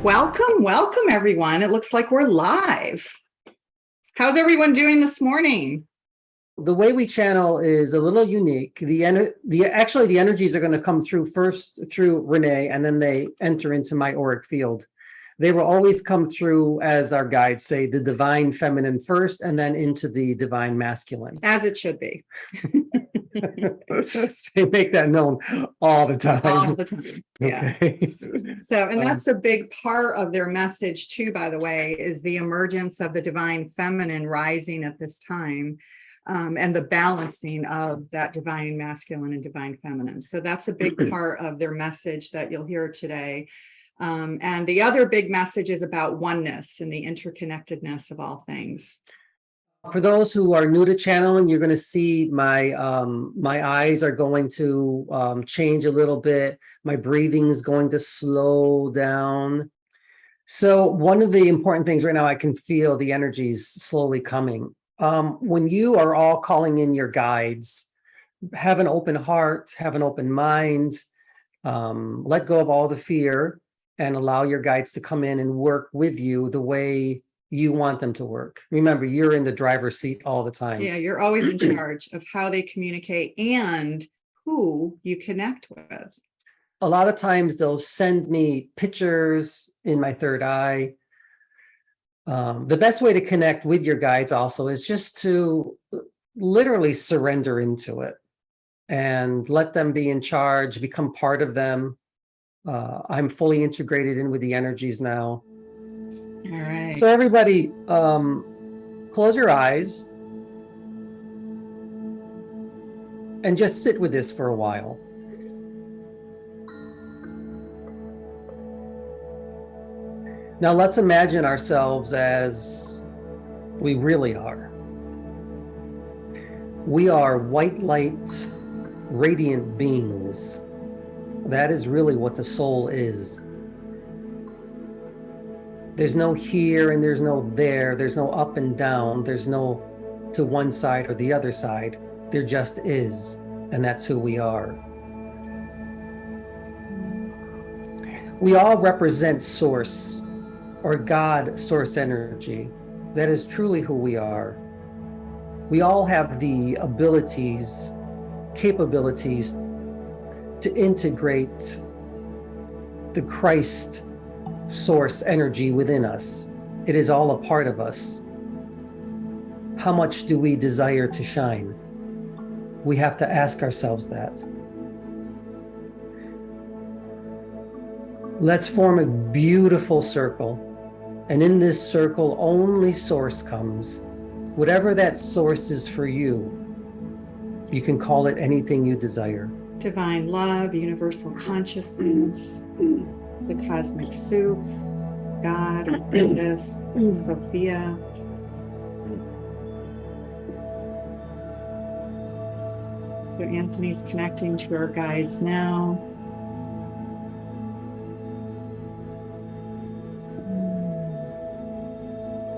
Welcome, everyone. It looks like we're live. How's everyone doing this morning? The way we channel is a little unique. The energies are going to come through first through Renee, and then they enter into my auric field. They will always come through, as our guides say, the divine feminine first, and then into the divine masculine. As it should be. They make that known all the time. All the time. Yeah. Okay. So, and that's a big part of their message too, by the way, is the emergence of the divine feminine rising at this time. And the balancing of that divine masculine and divine feminine. So that's a big part of their message that you'll hear today. And the other big message is about oneness and the interconnectedness of all things. For those who are new to channeling, you're going to see my eyes are going to change a little bit. My breathing is going to slow down. So one of the important things right now, I can feel the energies slowly coming. When you are all calling in your guides, have an open heart, have an open mind, let go of all the fear, and allow your guides to come in and work with you the way you want them to work. Remember, you're in the driver's seat all the time. Yeah, you're always in charge of how they communicate and who you connect with. A lot of times they'll send me pictures in my third eye. The best way to connect with your guides also is just to literally surrender into it and let them be in charge, become part of them. I'm fully integrated in with the energies now. All right. So everybody, close your eyes and just sit with this for a while. Now let's imagine ourselves as we really are. We are white light, radiant beings. That is really what the soul is. There's no here and there's no there. There's no up and down. There's no to one side or the other side. There just is, and that's who we are. We all represent source, or God source energy. That is truly who we are. We all have the abilities, capabilities to integrate the Christ source energy within us. It is all a part of us. How much do we desire to shine? We have to ask ourselves that. Let's form a beautiful circle. And in this circle, only source comes. Whatever that source is for you, you can call it anything you desire. Divine love, universal consciousness, the cosmic soup, God, Goodness, Sophia. So Anthony's connecting to our guides now.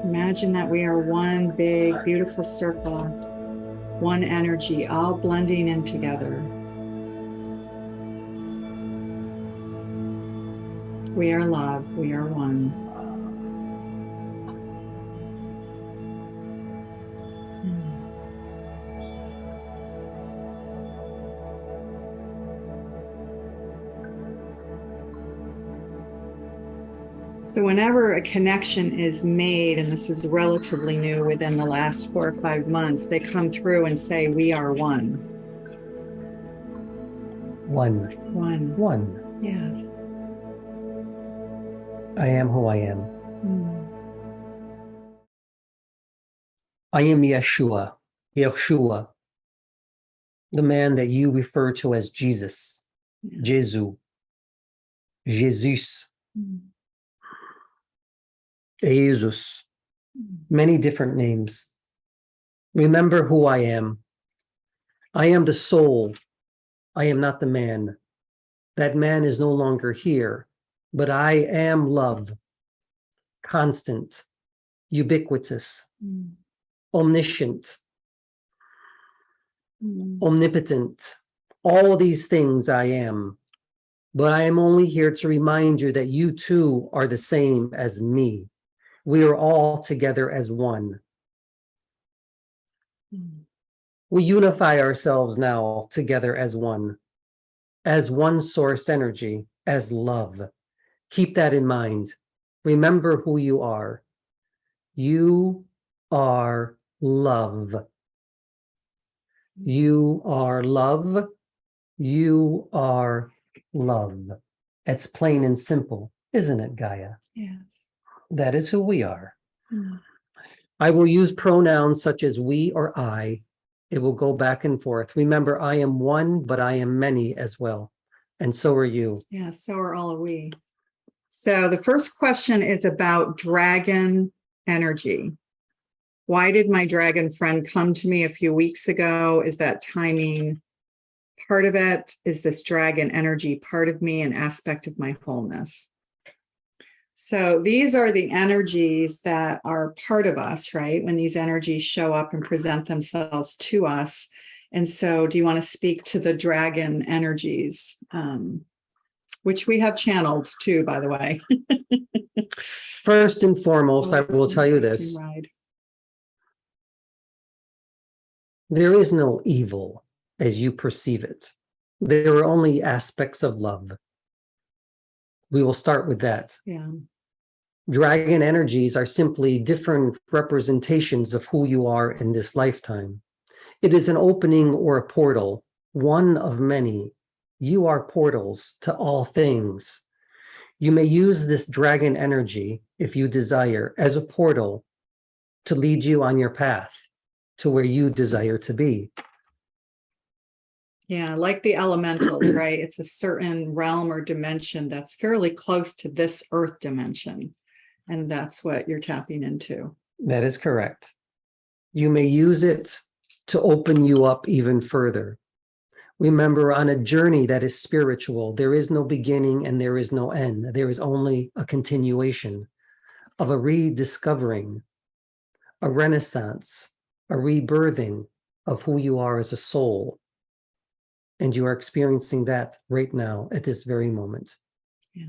Imagine that we are one big, beautiful circle, one energy, all blending in together. We are love, we are one. So whenever a connection is made, and this is relatively new within the last 4 or 5 months, they come through and say, we are one. One. One. One. Yes. I am who I am. I am Yeshua, the man that you refer to as Jesus, Jesus, Jesus, Jesus, many different names. Remember who I am. I am the soul. I am not the man. That man is no longer here, but I am love, constant, ubiquitous, omniscient, omnipotent. All these things I am. but I am only here to remind you that you too are the same as me. We are all together as one. We unify ourselves now together as one source energy, as love. Keep that in mind. Remember who you are. You are love. You are love. You are love. It's plain and simple, isn't it, Gaia? Yes. That is who we are. Mm. I will use pronouns such as we or I. It will go back and forth. Remember, I am one, but I am many as well. And so are you. Yeah, so are all of we. So the first question is about dragon energy. Why did my dragon friend come to me a few weeks ago? Is that timing part of it? Is this dragon energy part of me, an aspect of my wholeness? So these are the energies that are part of us, right? When these energies show up and present themselves to us. And so do you want to speak to the dragon energies, which we have channeled too, by the way? First and foremost, I will tell you this. Ride. There is no evil as you perceive it. There are only aspects of love. We will start with that. Yeah. Dragon energies are simply different representations of who you are in this lifetime. It is an opening or a portal, one of many. You are portals to all things. You may use this dragon energy, if you desire, as a portal to lead you on your path to where you desire to be. Yeah, like the elementals, right? It's a certain realm or dimension that's fairly close to this earth dimension. And that's what you're tapping into. That is correct. You may use it to open you up even further. Remember, on a journey that is spiritual, there is no beginning and there is no end. There is only a continuation of a rediscovering, a renaissance, a rebirthing of who you are as a soul. And you are experiencing that right now at this very moment. Yeah.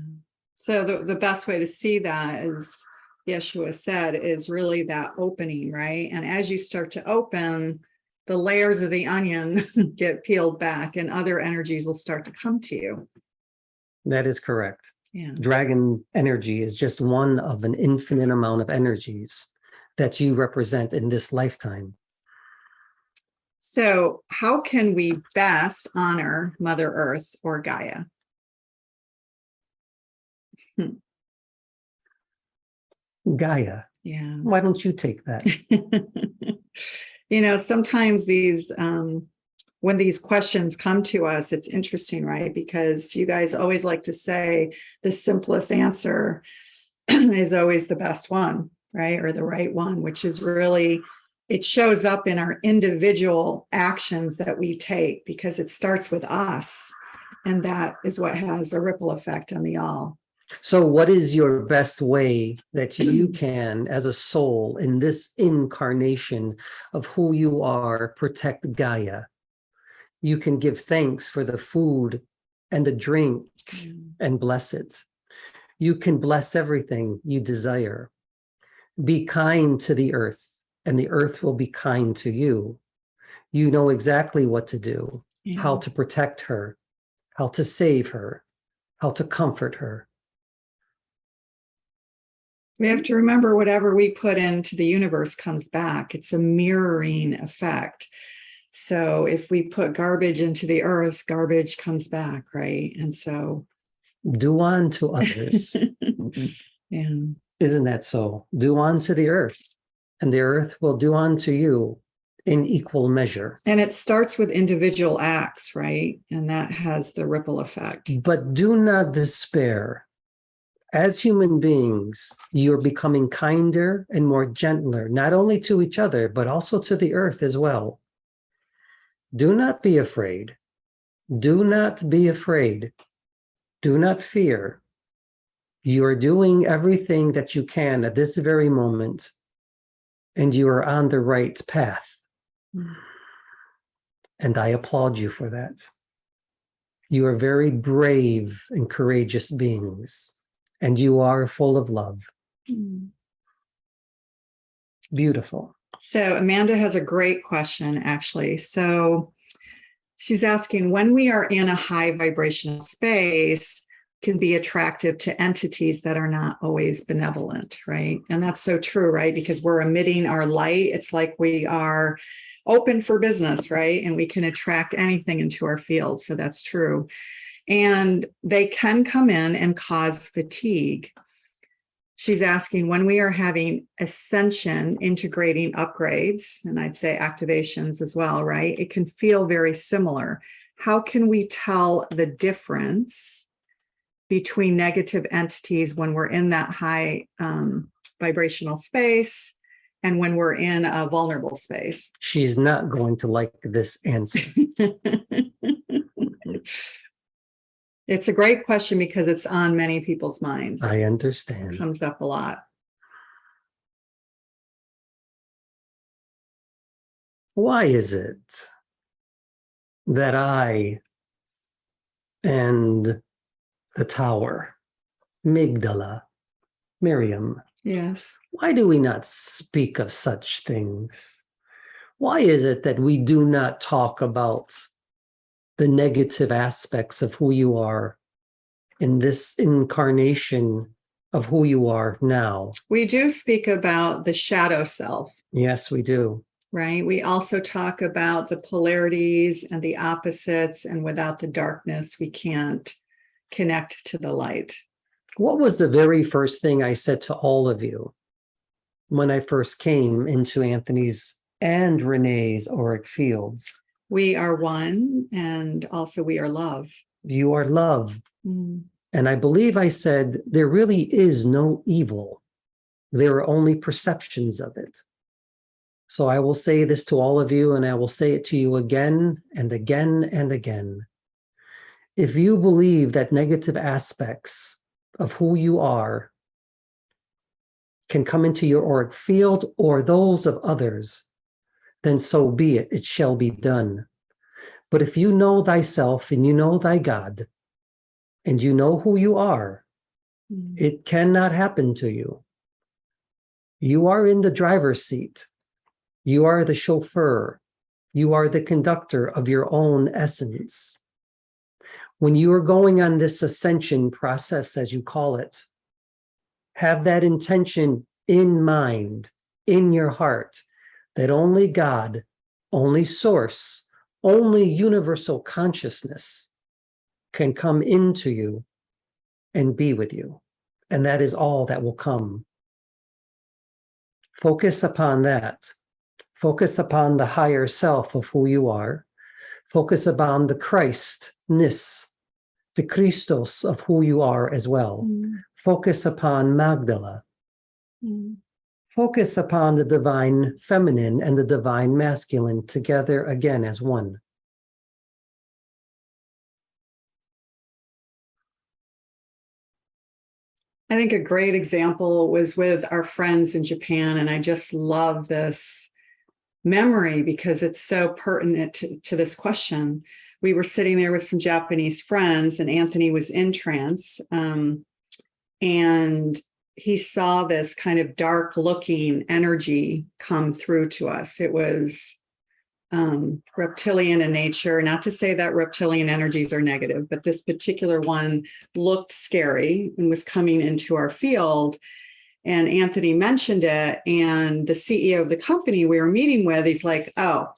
So the best way to see that, as Yeshua said, is really that opening, right? And as you start to open, the layers of the onion get peeled back and other energies will start to come to you. That is correct. Yeah. Dragon energy is just one of an infinite amount of energies that you represent in this lifetime. So how can we best honor Mother Earth or Gaia? Gaia. Yeah. Why don't you take that? Sometimes these, when these questions come to us, it's interesting, right? Because you guys always like to say the simplest answer is always the best one, right? Or the right one, which is really, it shows up in our individual actions that we take because it starts with us. And that is what has a ripple effect on the all. So what is your best way that you can, as a soul in this incarnation of who you are, protect Gaia? You can give thanks for the food and the drink and bless it. You can bless everything you desire. Be kind to the earth, and the earth will be kind to you. You know exactly what to do, how to protect her, how to save her, how to comfort her. We have to remember whatever we put into the universe comes back. It's a mirroring effect. So if we put garbage into the earth, garbage comes back, right? And so do unto others. Yeah. Isn't that so? Do unto the earth, and the earth will do unto you in equal measure. And it starts with individual acts, right? And that has the ripple effect. But do not despair. As human beings, you're becoming kinder and more gentler, not only to each other, but also to the earth as well. Do not be afraid. Do not be afraid. Do not fear. You are doing everything that you can at this very moment, and you are on the right path. And I applaud you for that. You are very brave and courageous beings, and you are full of love. Beautiful. So Amanda has a great question, actually. So she's asking, when we are in a high vibrational space, can be attractive to entities that are not always benevolent, right? And that's so true, right? Because we're emitting our light. It's like we are open for business, right? And we can attract anything into our field. So that's true. And they can come in and cause fatigue. She's asking, when we are having ascension, integrating upgrades, and I'd say activations as well, right? It can feel very similar. How can we tell the difference between negative entities when we're in that high vibrational space and when we're in a vulnerable space? She's not going to like this answer. It's a great question because it's on many people's minds. I understand. It comes up a lot. Why is it that I and the tower, Migdala, Miriam, Yes. why do we not speak of such things? Why is it that we do not talk about the negative aspects of who you are in this incarnation of who you are now? We do speak about the shadow self. Yes, we do. Right. We also talk about the polarities and the opposites, and without the darkness, we can't connect to the light. What was the very first thing I said to all of you when I first came into Anthony's and Renee's auric fields? We are one, and also we are love. You are love. And I believe I said, there really is no evil. There are only perceptions of it. So I will say this to all of you, and I will say it to you again and again and again. If you believe that negative aspects of who you are can come into your auric field or those of others, then so be it. It shall be done. But if you know thyself and you know thy God, and you know who you are, it cannot happen to you. You are in the driver's seat. You are the chauffeur. You are the conductor of your own essence. When you are going on this ascension process, as you call it, have that intention in mind, in your heart, that only God, only source, only universal consciousness can come into you and be with you. And that is all that will come. Focus upon that. Focus upon the higher self of who you are. Focus upon the Christness, the Christos of who you are as well. Focus upon Magdala. Focus upon the divine feminine and the divine masculine together again as one. I think a great example was with our friends in Japan, and I just love this memory because it's so pertinent to this question. We were sitting there with some Japanese friends, and Anthony was in trance, and he saw this kind of dark looking energy come through to us. It was reptilian in nature. Not to say that reptilian energies are negative, but this particular one looked scary and was coming into our field. And Anthony mentioned it, and the CEO of the company we were meeting with, he's like, oh,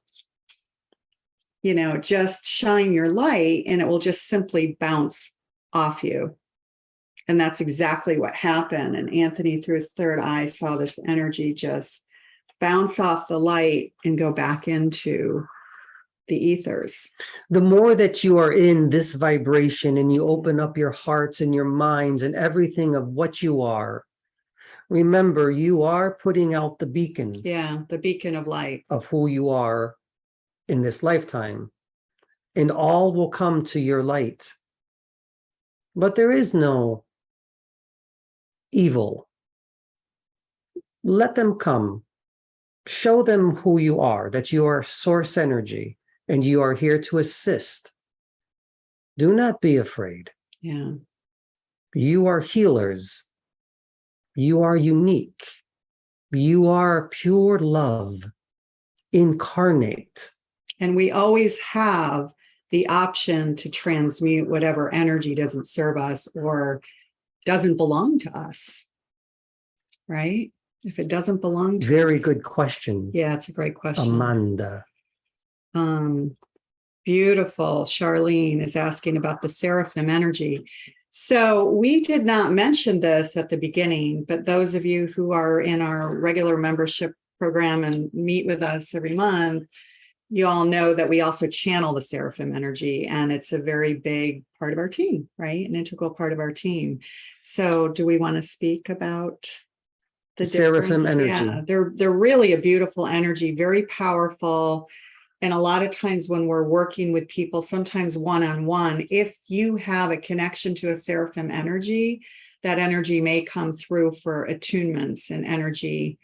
just shine your light and it will just simply bounce off you. And that's exactly what happened. And Anthony, through his third eye, saw this energy just bounce off the light and go back into the ethers. The more that you are in this vibration and you open up your hearts and your minds and everything of what you are, remember, you are putting out the beacon. Yeah, the beacon of light. Of who you are in this lifetime. And all will come to your light. But there is no evil. Let them come. Show them who you are, that you are source energy and you are here to assist. Do not be afraid. Yeah. You are healers. You are unique. You are pure love, incarnate. And we always have the option to transmute whatever energy doesn't serve us or doesn't belong to us, right? If it doesn't belong to Very us. good question, Yeah, it's a great question. Amanda. Beautiful. Charlene is asking about the seraphim energy. So we did not mention this at the beginning, but those of you who are in our regular membership program and meet with us every month, you all know that we also channel the seraphim energy, and it's a very big part of our team, right? An integral part of our team. So do we want to speak about the Seraphim difference? energy. Yeah, they're really a beautiful energy, very powerful. And a lot of times when we're working with people, sometimes one-on-one, if you have a connection to a seraphim energy, that energy may come through for attunements and energy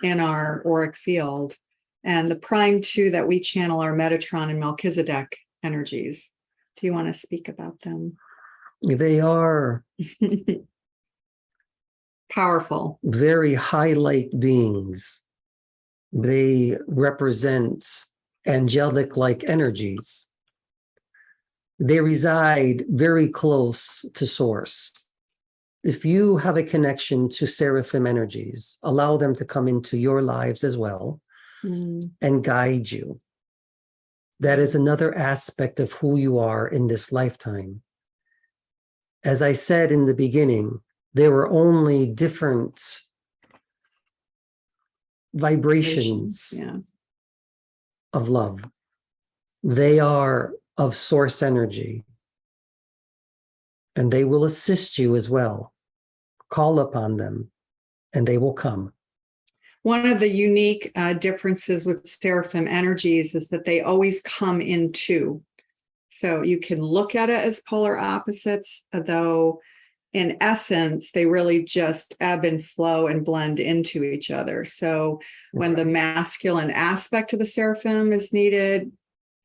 in our auric field. And the prime two that we channel are Metatron and Melchizedek energies. Do you want to speak about them? They are Powerful. very highlight beings. They represent angelic-like energies. They reside very close to source. If you have a connection to seraphim energies, allow them to come into your lives as well and guide you. That is another aspect of who you are in this lifetime. As I said in the beginning, there were only different vibrations of love. They are of source energy, and they will assist you as well. Call upon them, and they will come. One of the unique differences with seraphim energies is that they always come in two. So you can look at it as polar opposites, though in essence, they really just ebb and flow and blend into each other. So when the masculine aspect of the seraphim is needed,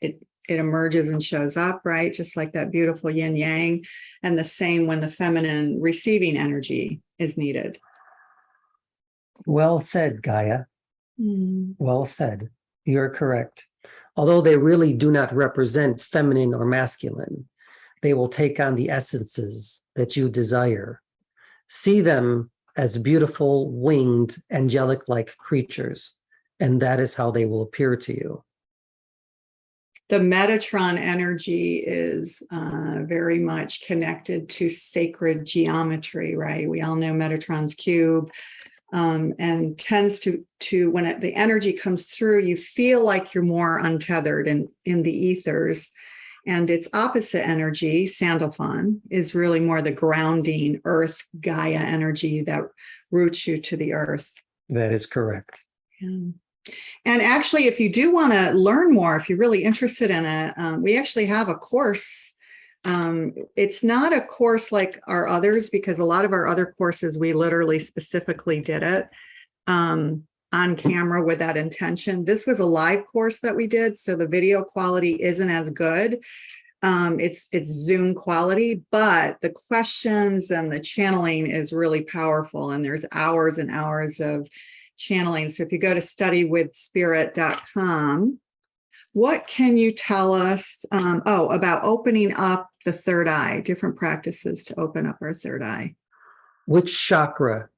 it emerges and shows up, right? Just like that beautiful yin yang. And the same when the feminine receiving energy is needed. Well said, Gaia. Well said. You're correct. Although they really do not represent feminine or masculine, they will take on the essences that you desire. See them as beautiful, winged, angelic-like creatures, and that is how they will appear to you. The Metatron energy is very much connected to sacred geometry, right? We all know Metatron's cube, and tends to when the energy comes through, you feel like you're more untethered in the ethers. And its opposite energy, Sandalphon, is really more the grounding earth Gaia energy that roots you to the earth. That is correct. Yeah. And actually, if you do want to learn more, if you're really interested in it, we actually have a course. It's not a course like our others, because a lot of our other courses, we literally specifically did it on camera with that intention. This was a live course that we did, so the video quality isn't as good. It's Zoom quality, but the questions and the channeling is really powerful, and there's hours and hours of channeling. So if you go to studywithspirit.com, what can you tell us about opening up the third eye, different practices to open up our third eye? Which chakra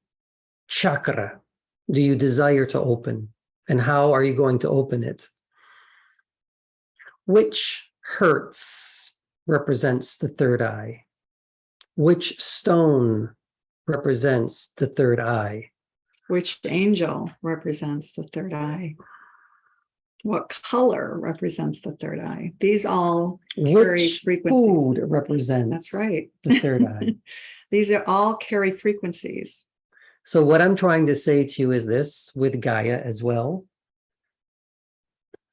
do you desire to open, and how are you going to open it? Which hertz represents the third eye? Which stone represents the third eye? Which angel represents the third eye? What color represents the third eye? These all carry frequencies. Food represents That's right. the third eye. These are all carry frequencies. So what I'm trying to say to you is this, with Gaia as well.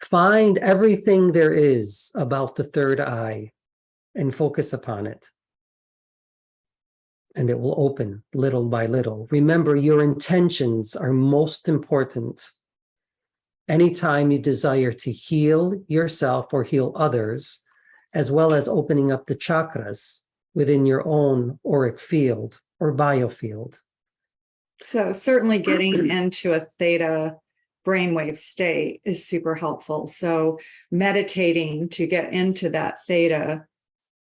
Find everything there is about the third eye and focus upon it. And it will open little by little. Remember, your intentions are most important. Anytime you desire to heal yourself or heal others, as well as opening up the chakras within your own auric field or biofield. So certainly getting into a theta brainwave state is super helpful. So meditating to get into that theta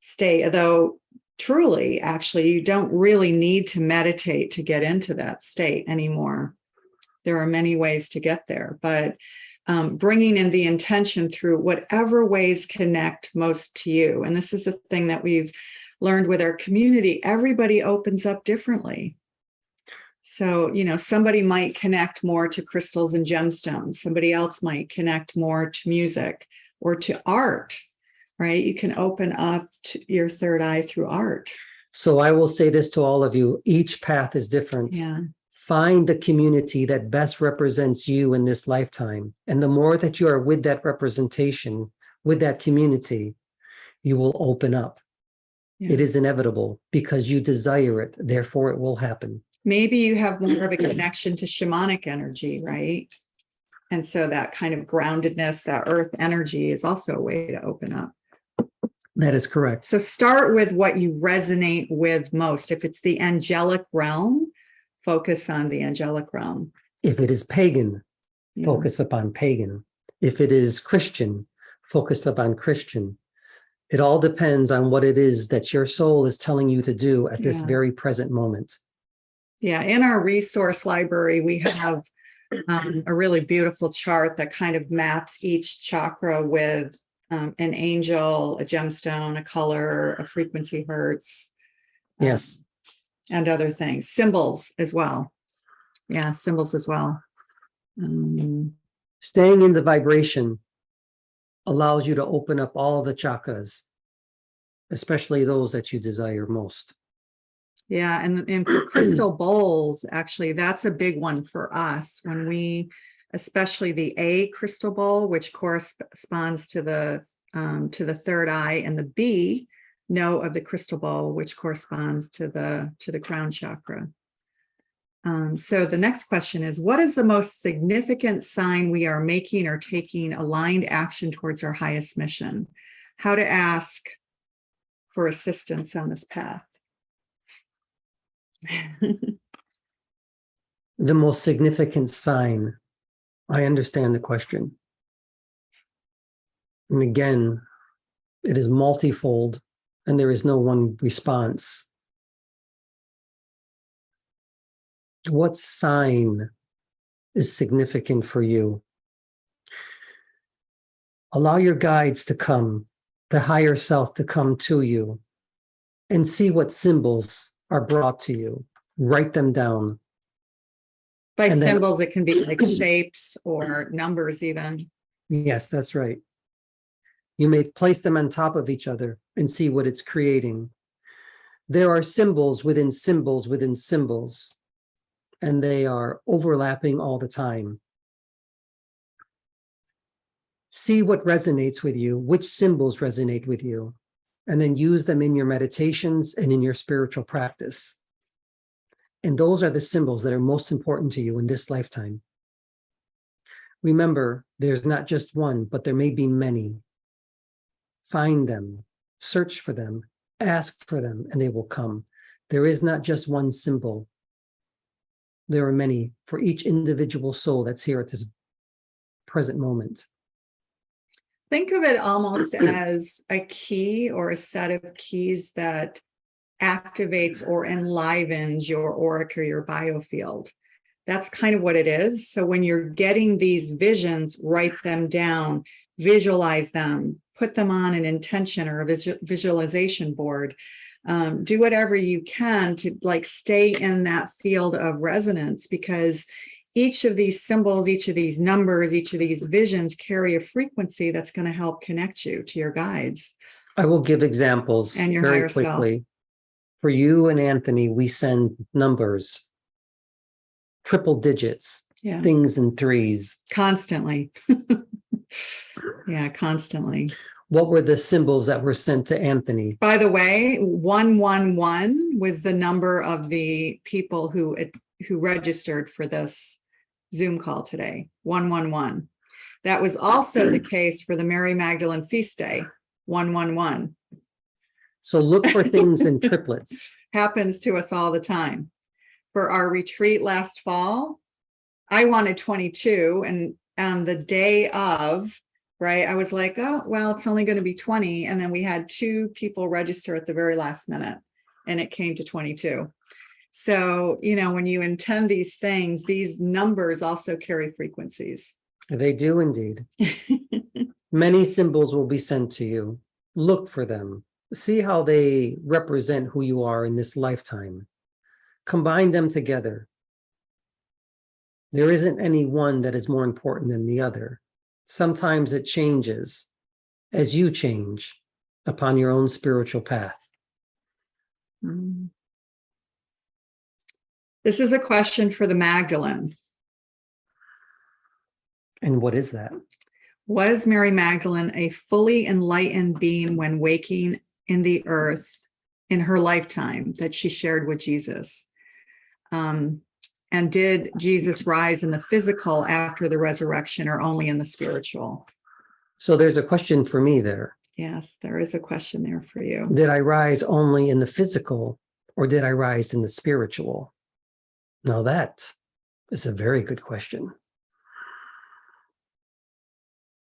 state, though truly, actually, you don't really need to meditate to get into that state anymore. There are many ways to get there, but bringing in the intention through whatever ways connect most to you. And this is a thing that we've learned with our community. Everybody opens up differently. So, somebody might connect more to crystals and gemstones. Somebody else might connect more to music or to art, right? You can open up to your third eye through art. So I will say this to all of you. Each path is different. Yeah. Find the community that best represents you in this lifetime. And the more that you are with that representation, with that community, you will open up. Yeah. It is inevitable because you desire it. Therefore, it will happen. Maybe you have more of a connection to shamanic energy, right? And so that kind of groundedness, that earth energy is also a way to open up. That is correct. So start with what you resonate with most. If it's the angelic realm, focus on the angelic realm. If it is pagan, focus upon pagan. If it is Christian, focus upon Christian. It all depends on what it is that your soul is telling you to do at this very present moment. Yeah, in our resource library, we have a really beautiful chart that kind of maps each chakra with an angel, a gemstone, a color, a frequency hertz. Yes. And other things, symbols as well. Yeah, symbols as well. Staying in the vibration allows you to open up all the chakras, especially those that you desire most. Yeah, and for crystal bowls, actually, that's a big one for us when we, especially the A crystal bowl, which corresponds to the third eye, and the B note of the crystal bowl, which corresponds to the crown chakra. So the next question is, what is the most significant sign we are making or taking aligned action towards our highest mission? How to ask for assistance on this path? The most significant sign. I understand the question. And again, it is multifold and there is no one response. What sign is significant for you? Allow your guides to come, the higher self to come to you, and see what symbols are brought to you. Write them down. By symbols, it can be like shapes or numbers even. Yes, that's right. You may place them on top of each other and see what it's creating. There are symbols within symbols within symbols, and they are overlapping all the time. See what resonates with you, which symbols resonate with you, and then use them in your meditations and in your spiritual practice. And those are the symbols that are most important to you in this lifetime. Remember, there's not just one, but there may be many. Find them, search for them, ask for them, and they will come. There is not just one symbol. There are many for each individual soul that's here at this present moment. Think of it almost as a key or a set of keys that activates or enlivens your auric or your biofield. That's kind of what it is. So when you're getting these visions, write them down, visualize them, put them on an intention or a visualization board. Do whatever you can to stay in that field of resonance, because each of these symbols, each of these numbers, each of these visions carry a frequency that's going to help connect you to your guides. I will give examples and your very higher quickly. self. For you and Anthony, we send numbers, triple digits, things in threes. Constantly. Yeah, constantly. What were the symbols that were sent to Anthony? By the way, 111 was the number of the people who registered for this Zoom call today. 111. That was also the case for the Mary Magdalene Feast Day. 111. So look for things in triplets. Happens to us all the time. For our retreat last fall, I wanted 22, and on the day of, right, I was like, oh, well, it's only going to be 20. And then we had 2 people register at the very last minute, and it came to 22. So, when you intend these things, these numbers also carry frequencies. They do indeed. Many symbols will be sent to you. Look for them. See how they represent who you are in this lifetime. Combine them together. There isn't any one that is more important than the other. Sometimes it changes as you change upon your own spiritual path. This is a question for the Magdalene. And what is that? Was Mary Magdalene a fully enlightened being when waking in the earth in her lifetime that she shared with Jesus? And did Jesus rise in the physical after the resurrection, or only in the spiritual? So there's a question for me there. Yes, there is a question there for you. Did I rise only in the physical, or did I rise in the spiritual? Now that is a very good question.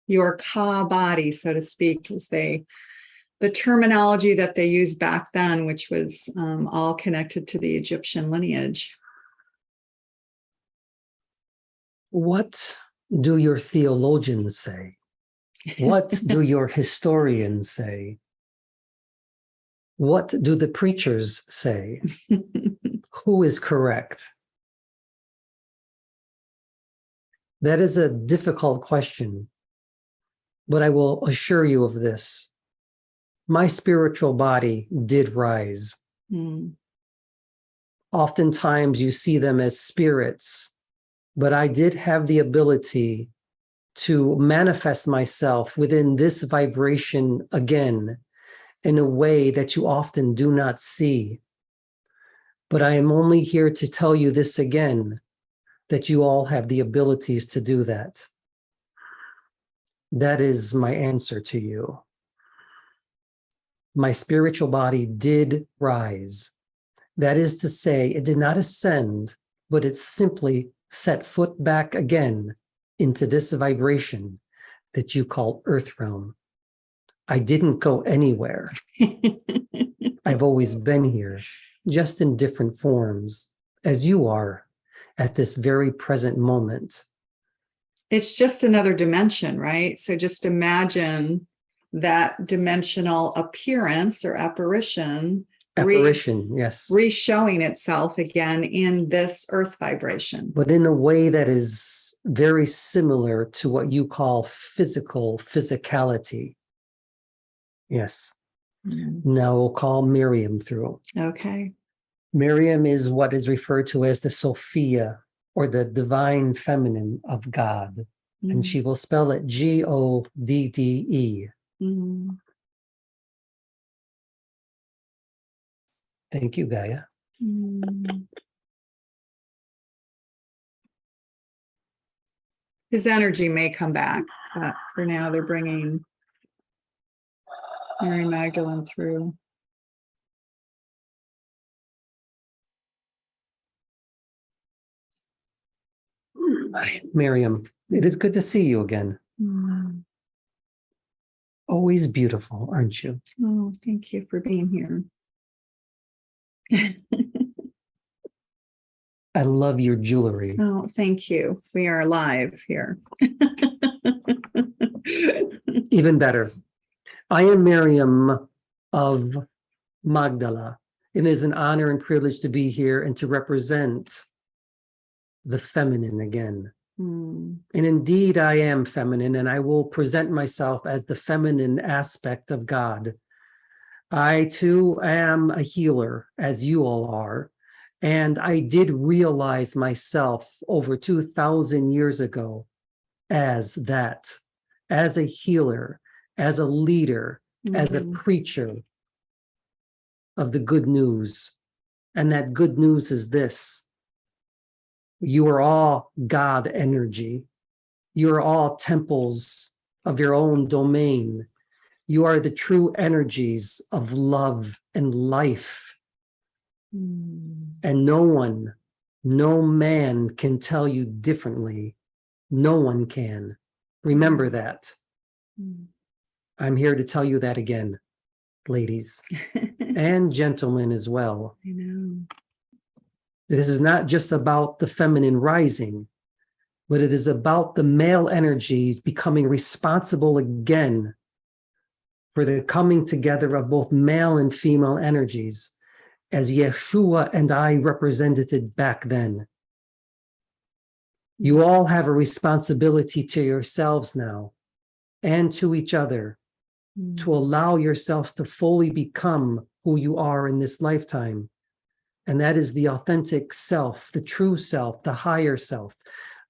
Your Ka body, so to speak, is the terminology that they used back then, which was all connected to the Egyptian lineage. What do your theologians say? What do your historians say? What do the preachers say? Who is correct? That is a difficult question, but I will assure you of this. My spiritual body did rise. Oftentimes you see them as spirits, but I did have the ability to manifest myself within this vibration again in a way that you often do not see. But I am only here to tell you this again, that you all have the abilities to do that. That is my answer to you. My spiritual body did rise. That is to say, it did not ascend, but it simply set foot back again into this vibration that you call Earth realm. I didn't go anywhere. I've always been here, just in different forms, as you are at this very present moment. It's just another dimension, right? So just imagine that dimensional appearance or apparition. Yes. Re-showing itself again in this earth vibration. But in a way that is very similar to what you call physicality. Yes. Now we'll call Miriam through. Okay. Miriam is what is referred to as the Sophia, or the divine feminine of God. And she will spell it Godde. Thank you, Gaia. His energy may come back, but for now they're bringing Mary Magdalene through. Miriam, it is good to see you again. Always beautiful, aren't you? Oh, thank you for being here. I love your jewelry. Oh, thank you. We are live here. Even better. I am Miriam of Magdala. It is an honor and privilege to be here and to represent the feminine again. And indeed, I am feminine, and I will present myself as the feminine aspect of God. I too am a healer, as you all are. And I did realize myself over 2,000 years ago as that, as a healer, as a leader, as a preacher of the good news. And that good news is this: you are all God energy. You are all temples of your own domain. You are the true energies of love and life. And no one, no man can tell you differently. No one can. Remember that. I'm here to tell you that again, ladies and gentlemen as well. I know. This is not just about the feminine rising, but it is about the male energies becoming responsible again for the coming together of both male and female energies, as Yeshua and I represented it back then. You all have a responsibility to yourselves now and to each other to allow yourselves to fully become who you are in this lifetime. And that is the authentic self, the true self, the higher self,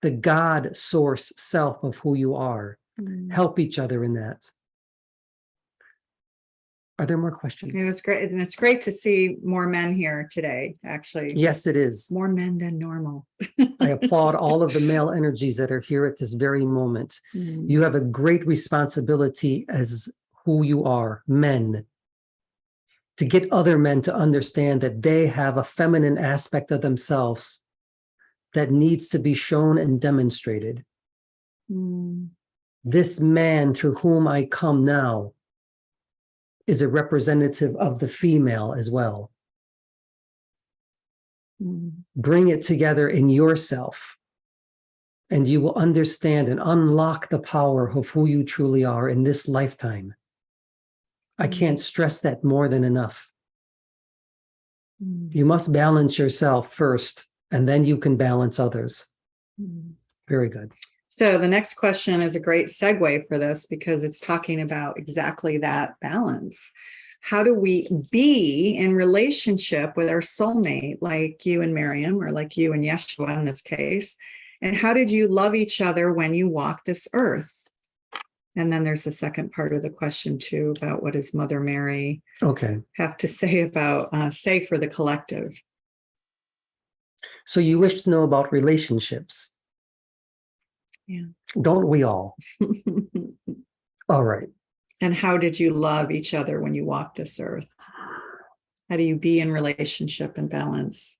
the God source self of who you are. Help each other in that. Are there more questions? It was great. And it's great to see more men here today, actually. Yes, it is. More men than normal. I applaud all of the male energies that are here at this very moment. You have a great responsibility as who you are, men, to get other men to understand that they have a feminine aspect of themselves that needs to be shown and demonstrated. This man through whom I come now is a representative of the female as well. Bring it together in yourself, and you will understand and unlock the power of who you truly are in this lifetime. I can't stress that more than enough. You must balance yourself first, and then you can balance others. Very good. So the next question is a great segue for this because it's talking about exactly that balance. How do we be in relationship with our soulmate, like you and Miriam, or like you and Yeshua in this case? And how did you love each other when you walk this earth? And then there's the second part of the question too, about what does Mother Mary have to say about, say for the collective? So you wish to know about relationships. Yeah. Don't we all? All right. And how did you love each other when you walk this earth? How do you be in relationship and balance?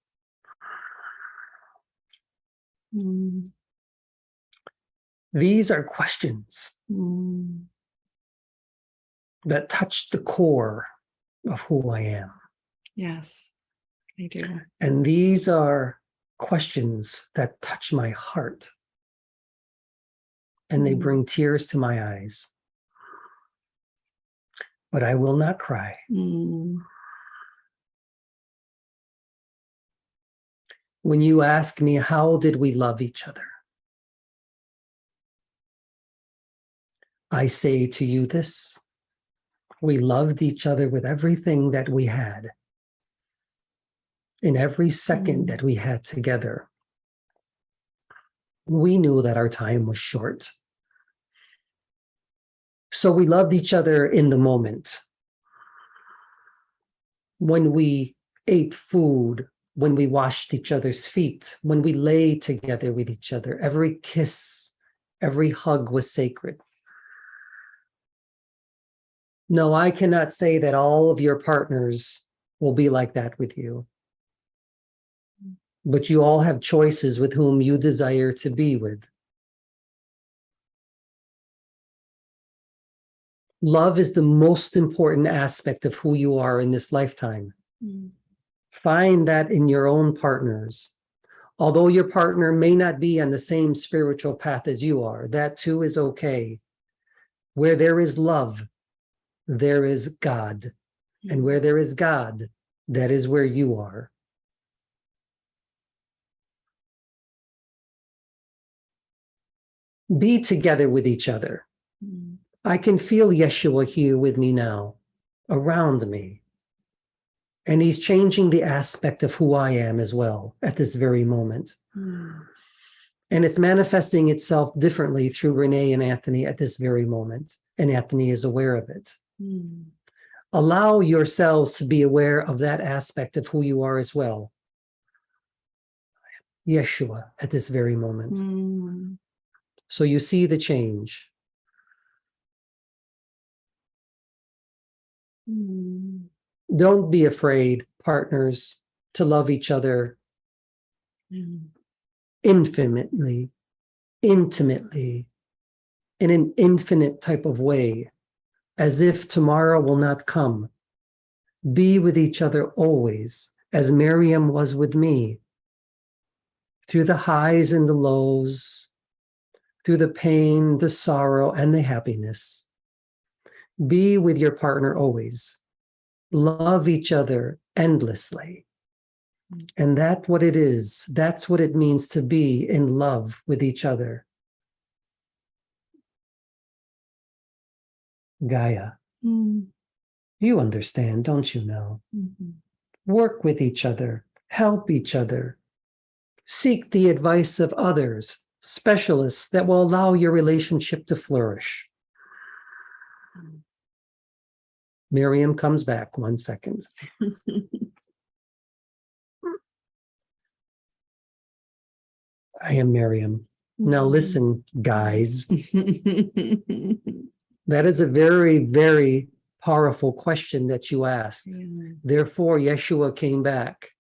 These are questions that touch the core of who I am. Yes, they do. And these are questions that touch my heart. And they bring tears to my eyes. But I will not cry. When you ask me, how did we love each other? I say to you this: we loved each other with everything that we had. In every second that we had together, we knew that our time was short. So we loved each other in the moment. When we ate food, when we washed each other's feet, when we lay together with each other, every kiss, every hug was sacred. No, I cannot say that all of your partners will be like that with you. But you all have choices with whom you desire to be with. Love is the most important aspect of who you are in this lifetime. Find that in your own partners. Although your partner may not be on the same spiritual path as you are, that too is okay. Where there is love, there is God. And where there is God, that is where you are. Be together with each other. I can feel Yeshua here with me now, around me. And he's changing the aspect of who I am as well at this very moment. And it's manifesting itself differently through Renee and Anthony at this very moment. And Anthony is aware of it. Allow yourselves to be aware of that aspect of who you are as well. Yeshua at this very moment. So you see the change. Mm. Don't be afraid, partners, to love each other Mm. infinitely, intimately, in an infinite type of way, as if tomorrow will not come. Be with each other always, as Miriam was with me, through the highs and the lows, through the pain, the sorrow, and the happiness. Be with your partner always. Love each other endlessly. And that's what it is. That's what it means to be in love with each other. Gaia, Mm. you understand, don't you know? Mhm. Work with each other, help each other. Seek the advice of others, specialists that will allow your relationship to flourish. Miriam comes back 1 second. I am Miriam. Now listen, guys. That is a very, very powerful question that you asked. Yeah. Therefore, Yeshua came back.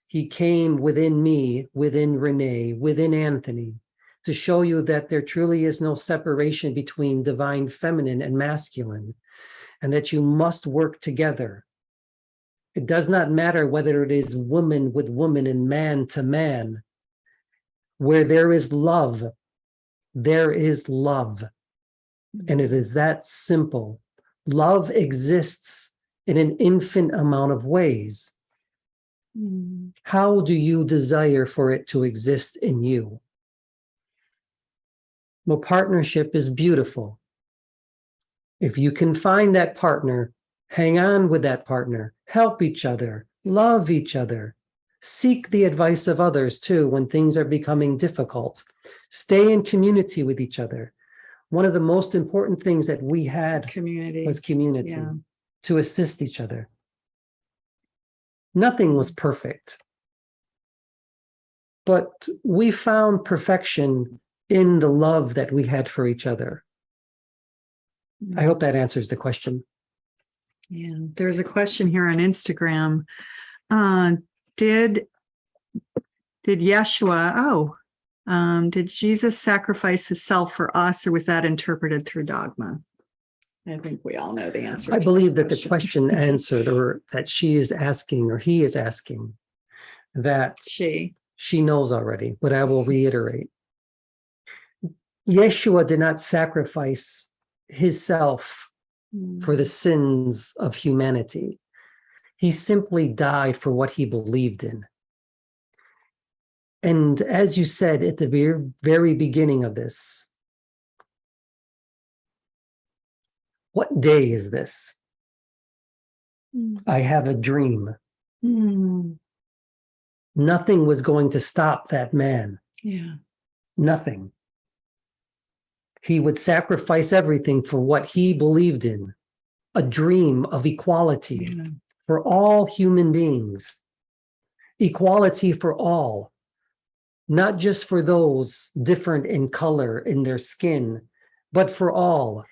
He came within me, within Renee, within Anthony, to show you that there truly is no separation between divine feminine and masculine, and that you must work together. It does not matter whether it is woman with woman and man to man. Where there is love, there is love. And it is that simple. Love exists in an infinite amount of ways. Mm. How do you desire for it to exist in you? Well, partnership is beautiful. If you can find that partner, hang on with that partner, help each other, love each other. Seek the advice of others too when things are becoming difficult. Stay in community with each other. One of the most important things that we had Community. was community, Yeah. to assist each other. Nothing was perfect, but we found perfection in the love that we had for each other. I hope that answers the question. Yeah, there's a question here on Instagram. Did Yeshua, did Jesus sacrifice himself for us, or was that interpreted through dogma? I think we all know the answer. I to believe that the question. question answered, or that she is asking, or he is asking, that She. knows already, but I will reiterate. Yeshua did not sacrifice himself for the sins of humanity. He simply died for what he believed in. And as you said at the very, very beginning of this, what day is this? I have a dream. Nothing was going to stop that man. Yeah. Nothing. He would sacrifice everything for what he believed in, a dream of equality for all human beings, equality for all, not just for those different in color in their skin, but for all.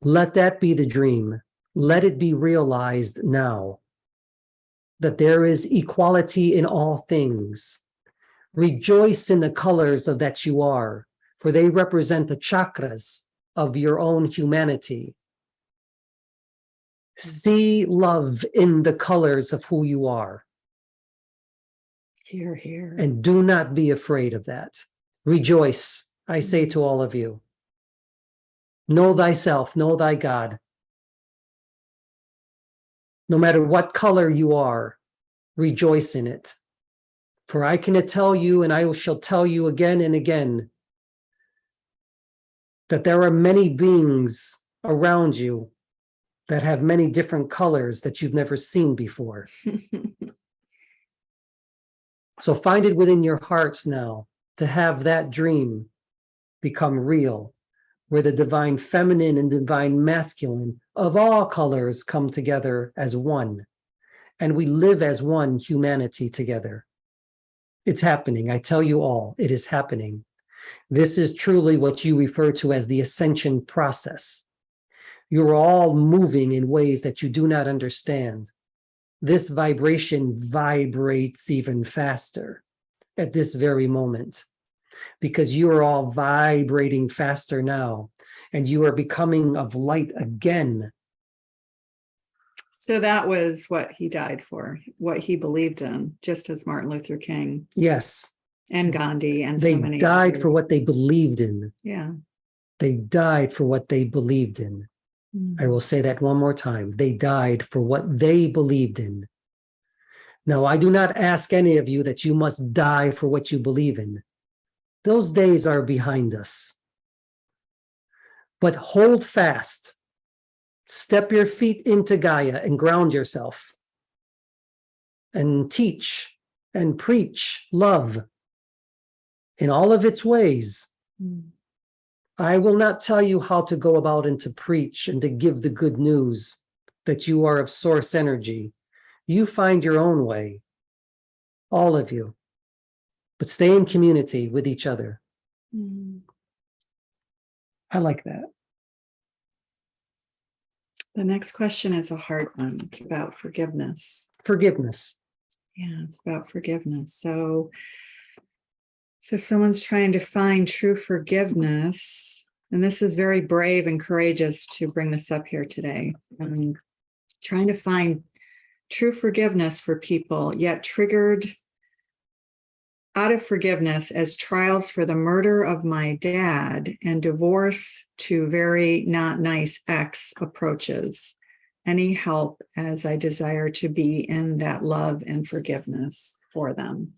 Let that be the dream. Let it be realized now that there is equality in all things. Rejoice in the colors of that you are, for they represent the chakras of your own humanity. See love in the colors of who you are. Here, here. And do not be afraid of that. Rejoice, I say to all of you. Know thyself, know thy God. No matter what color you are, rejoice in it. For I can tell you, and I shall tell you again and again, that there are many beings around you that have many different colors that you've never seen before. So find it within your hearts now to have that dream become real, where the divine feminine and divine masculine of all colors come together as one, and we live as one humanity together. It's happening. I tell you all, it is happening. This is truly what you refer to as the ascension process. You're all moving in ways that you do not understand. This vibration vibrates even faster at this very moment, because you are all vibrating faster now, and you are becoming of light again. So that was what he died for, what he believed in, just as Martin Luther King Yes, and Gandhi and they so many died for others. what they believed in. Yeah. They died for what they believed in. I will say that one more time. They died for what they believed in. Now, I do not ask any of you that you must die for what you believe in. Those days are behind us. But hold fast. Step your feet into Gaia and ground yourself. And teach and preach love in all of its ways. I will not tell you how to go about and to preach and to give the good news that you are of source energy. You find your own way, all of you, but stay in community with each other. I like that. The next question is a hard one. It's about forgiveness. Forgiveness. Yeah, it's about forgiveness. So someone's trying to find true forgiveness, and this is very brave and courageous to bring this up here today. Trying to find true forgiveness for people, yet triggered out of forgiveness as trials for the murder of my dad and divorce to very not nice ex approaches. Any help, as I desire to be in that love and forgiveness for them.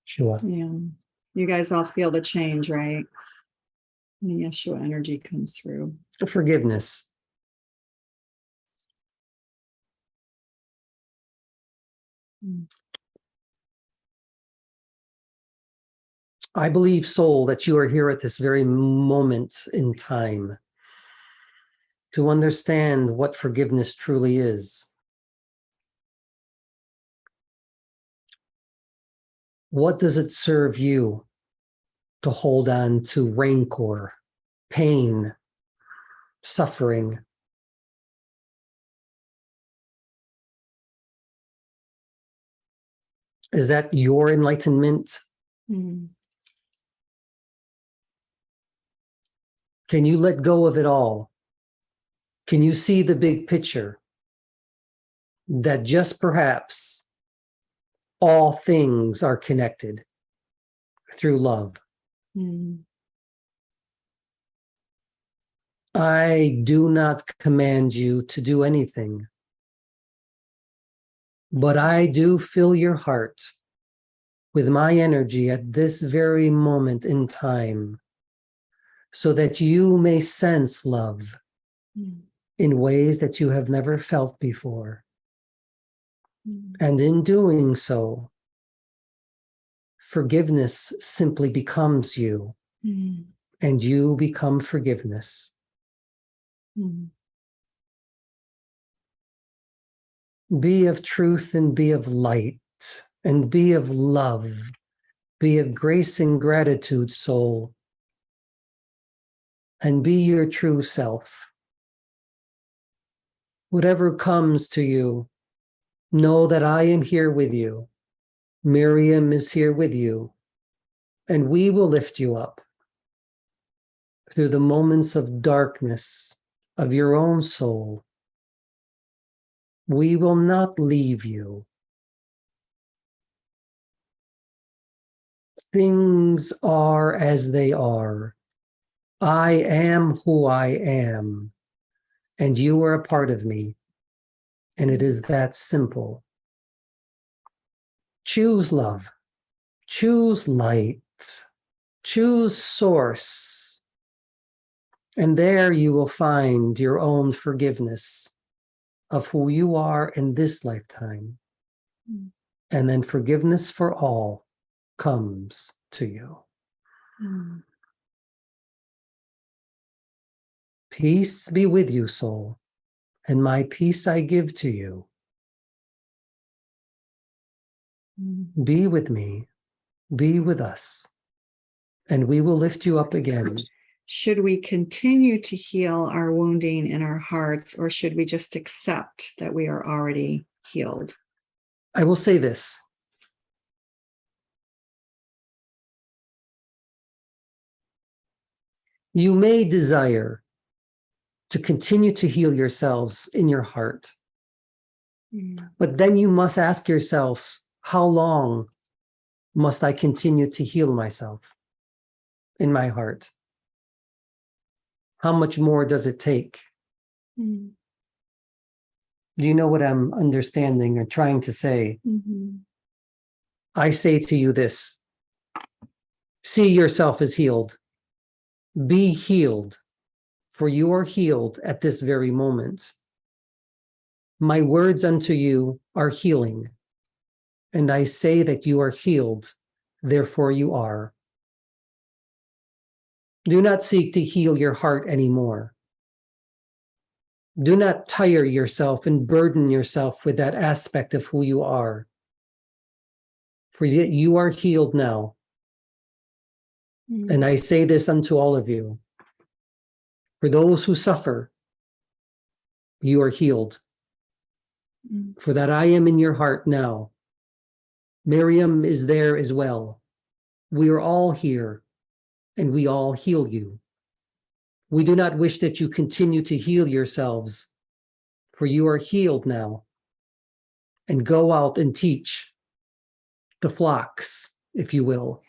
Sure. Yeah. You guys all feel the change, right? The Yeshua energy comes through. Forgiveness. I believe, soul, that you are here at this very moment in time to understand what forgiveness truly is. What does it serve you to hold on to rancor, pain, suffering? Is that your enlightenment? Can you let go of it all? Can you see the big picture? That just perhaps all things are connected through love. I do not command you to do anything, but I do fill your heart with my energy at this very moment in time, so that you may sense love in ways that you have never felt before. And in doing so, forgiveness simply becomes you, and you become forgiveness. Be of truth and be of light and be of love. Be of grace and gratitude, soul, and be your true self. Whatever comes to you, know that I am here with you. Miriam is here with you, and we will lift you up through the moments of darkness of your own soul. We will not leave you. Things are as they are. I am who I am, and you are a part of me, and it is that simple. Choose love, choose light, choose source, and there you will find your own forgiveness of who you are in this lifetime. And then forgiveness for all comes to you. Peace be with you, soul, and my peace I give to you. Be with me, be with us, and we will lift you up again. Should we continue to heal our wounding in our hearts, or should we just accept that we are already healed? I will say this. You may desire to continue to heal yourselves in your heart, but then you must ask yourselves, how long must I continue to heal myself in my heart? How much more does it take? Do you know what I'm understanding or trying to say? I say to you this: see yourself as healed. Be healed, for you are healed at this very moment. My words unto you are healing, and I say that you are healed, therefore you are. Do not seek to heal your heart anymore. Do not tire yourself and burden yourself with that aspect of who you are, for yet you are healed now. And I say this unto all of you: for those who suffer, you are healed. For that I am in your heart now. Miriam is there as well. We are all here, and we all heal you. We do not wish that you continue to heal yourselves, for you are healed now. And go out and teach the flocks, if you will.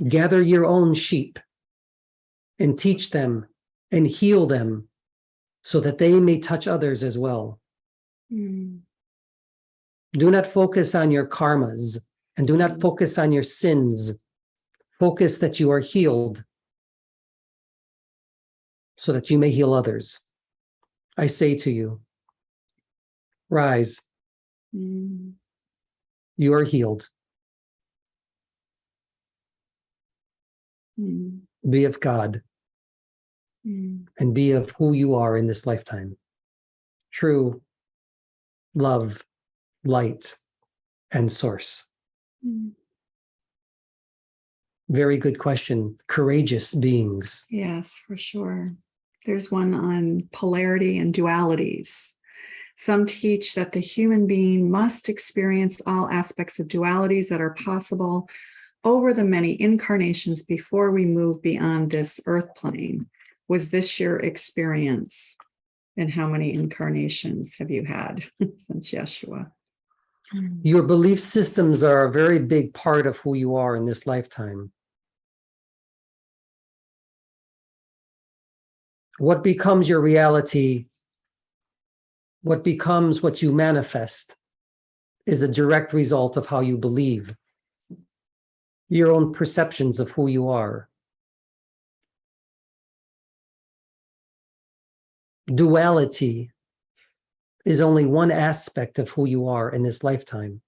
Gather your own sheep and teach them and heal them so that they may touch others as well. Do not focus on your karmas and do not focus on your sins. Focus that you are healed so that you may heal others. I say to you, rise. You are healed. Be of God and be of who you are in this lifetime. True love, light, and source. Very good question. Courageous beings. Yes, for sure. There's one on polarity and dualities. Some teach that the human being must experience all aspects of dualities that are possible over the many incarnations before we move beyond this earth plane. Was this your experience? And how many incarnations have you had since Yeshua? Your belief systems are a very big part of who you are in this lifetime. What becomes your reality, what becomes what you manifest, is a direct result of how you believe. Your own perceptions of who you are. Duality is only one aspect of who you are in this lifetime.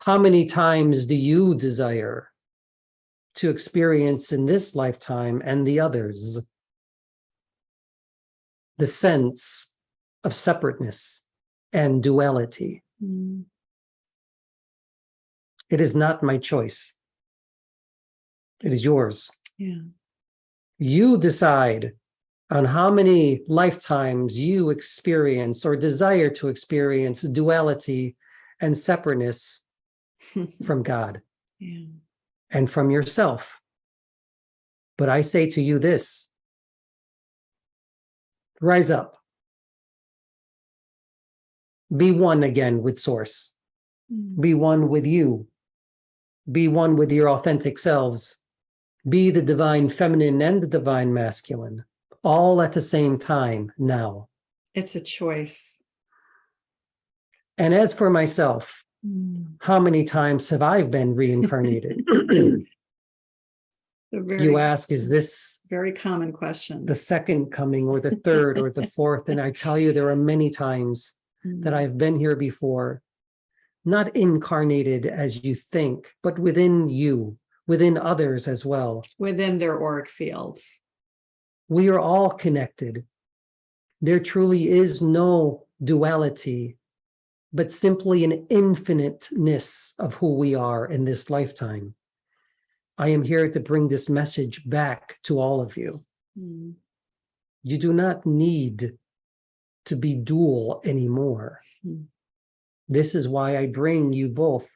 How many times do you desire to experience in this lifetime and the others the sense of separateness and duality? It is not my choice. It is yours. You decide on how many lifetimes you experience or desire to experience duality and separateness from God and from yourself. But I say to you this: rise up. Be one again with Source. Be one with you. Be one with your authentic selves. Be the divine feminine and the divine masculine, all at the same time now. It's a choice. And as for myself, how many times have I been reincarnated? You ask, is this very common question, the second coming or the third or the fourth? And I tell you, there are many times that I've been here before, not incarnated as you think, but within you, within others as well. Within their auric fields. We are all connected. There truly is no duality, but simply an infiniteness of who we are in this lifetime. I am here to bring this message back to all of you. Mm. You do not need to be dual anymore. Mm. This is why I bring you both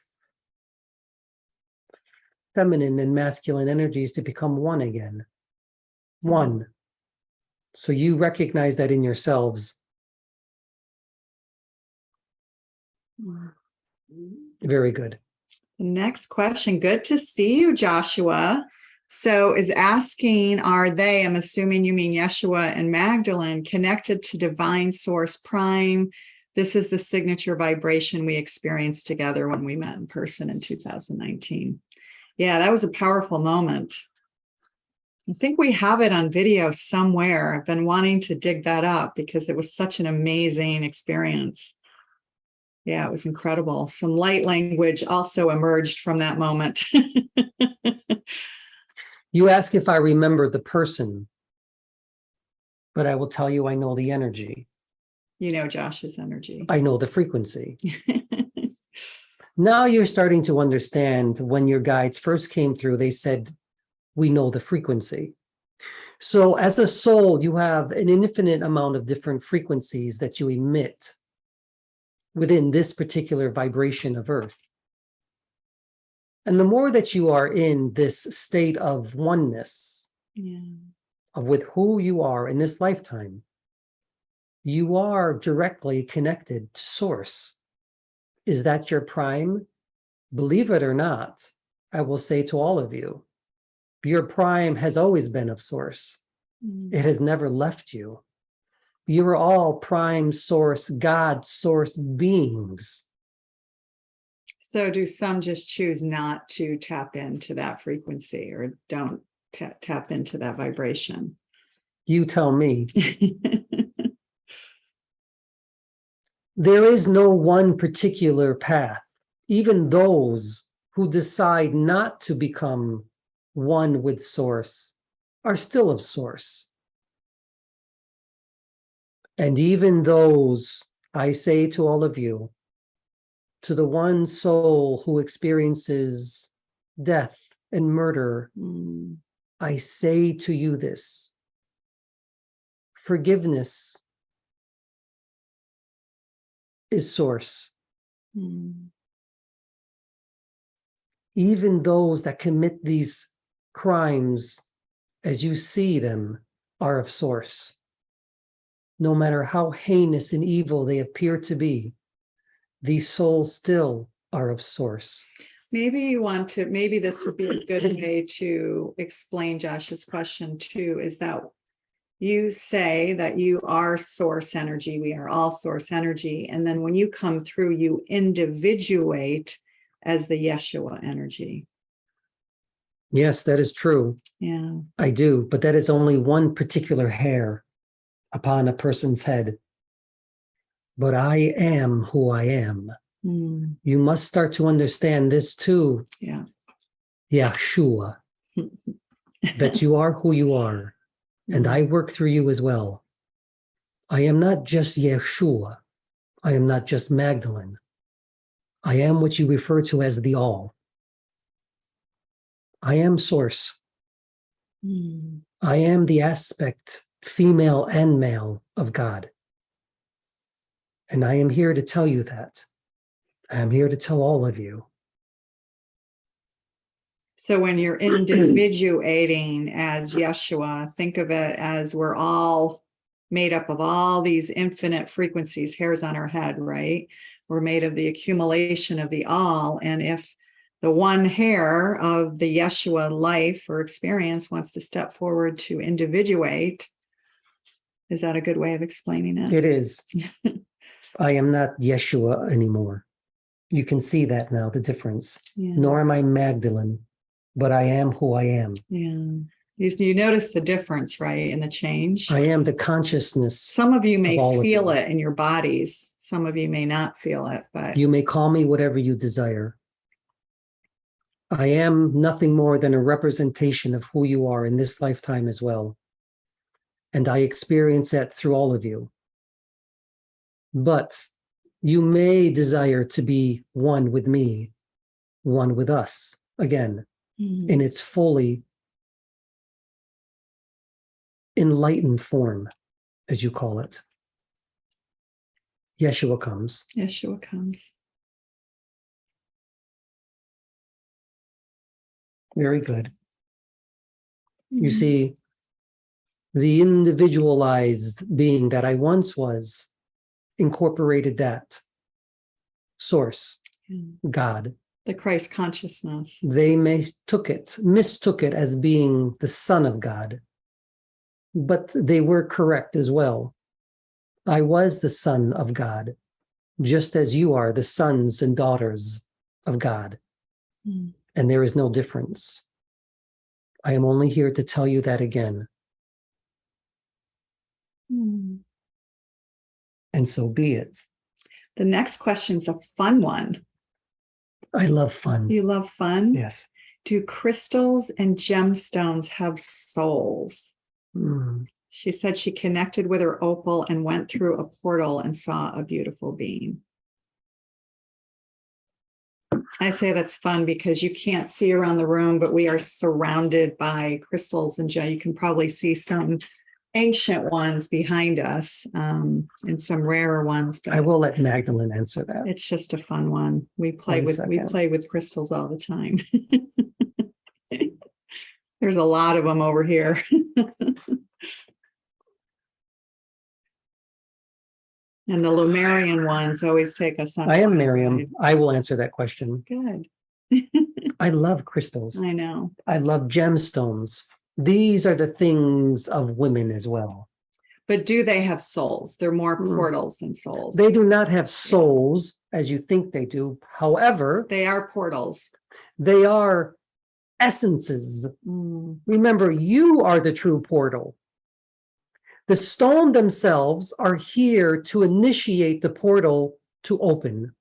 feminine and masculine energies to become one again. One. So you recognize that in yourselves. Mm. Very good. Next question. Good to see you, Joshua. So is asking, are they, I'm assuming you mean Yeshua and Magdalene, connected to divine source prime? This is the signature vibration we experienced together when we met in person in 2019. Yeah, that was a powerful moment. I think we have it on video somewhere. I've been wanting to dig that up because it was such an amazing experience. Yeah, it was incredible. Some light language also emerged from that moment. You ask if I remember the person, but I will tell you I know the energy. You know Josh's energy. I know the frequency. Now you're starting to understand when your guides first came through, they said, we know the frequency. So as a soul, you have an infinite amount of different frequencies that you emit within this particular vibration of Earth. And the more that you are in this state of oneness, of with who you are in this lifetime, you are directly connected to Source. Is that your prime? Believe it or not, I will say to all of you, your prime has always been of Source. It has never left you. You are all prime source, God source beings. So do some just choose not to tap into that frequency or don't tap into that vibration? You tell me. There is no one particular path. Even those who decide not to become one with Source are still of Source. And even those, I say to all of you, to the one soul who experiences death and murder, I say to you this: forgiveness is Source. Even those that commit these crimes, as you see them, are of Source. No matter how heinous and evil they appear to be, these souls still are of Source. Maybe this would be a good way to explain Josh's question too, is that you say that you are source energy, we are all source energy, and then when you come through, you individuate as the Yeshua energy. Yes, that is true. Yeah. I do, but that is only one particular hair upon a person's head. But I am who I am. You must start to understand this too. Yeah. Yeshua, that you are who you are, and I work through you as well. I am not just Yeshua. I am not just Magdalene. I am what you refer to as the all. I am Source. I am the aspect, female and male, of God. And I am here to tell you that. I am here to tell all of you. So when you're individuating as Yeshua, think of it as we're all made up of all these infinite frequencies, hairs on our head, right? We're made of the accumulation of the all. And if the one hair of the Yeshua life or experience wants to step forward to individuate, is that a good way of explaining it? It is. I am not Yeshua anymore. You can see that now, the difference. Yeah. Nor am I Magdalene, but I am who I am. Yeah. You notice the difference, right, in the change? I am the consciousness. Some of you may feel it it in your bodies. Some of you may not feel it, but you may call me whatever you desire. I am nothing more than a representation of who you are in this lifetime as well. And I experience that through all of you. But you may desire to be one with me, one with us again. in its fully enlightened form, as you call it. Yeshua comes. Yeshua comes. Very good. You Mhm. see, the individualized being that I once was incorporated that source, Yeah. God. The Christ consciousness. They mistook it as being the Son of God, but they were correct as well. I was the Son of God, just as you are the sons and daughters of God. Mm. And there is no difference. I am only here to tell you that again. Mm. And so be it. The next question's a fun one. I love fun. You love fun? Yes. Do crystals and gemstones have souls? Mm. She said she connected with her opal and went through a portal and saw a beautiful being. I say that's fun because you can't see around the room, but we are surrounded by crystals and you can probably see some ancient ones behind us and some rarer ones. But I will let Magdalene answer that. it's just a fun one. We play with crystals all the time. There's a lot of them over here. And the Lumerian ones always take us on. I am a Miriam. ride. I will answer that question. Good. I love crystals. I know. I love gemstones. These are the things of women as well. But do they have souls? They're more Mm. portals than souls. They do not have souls as you think they do. However, They are portals. they are essences. Mm. Remember, you are the true portal. The stone themselves are here to initiate the portal to open.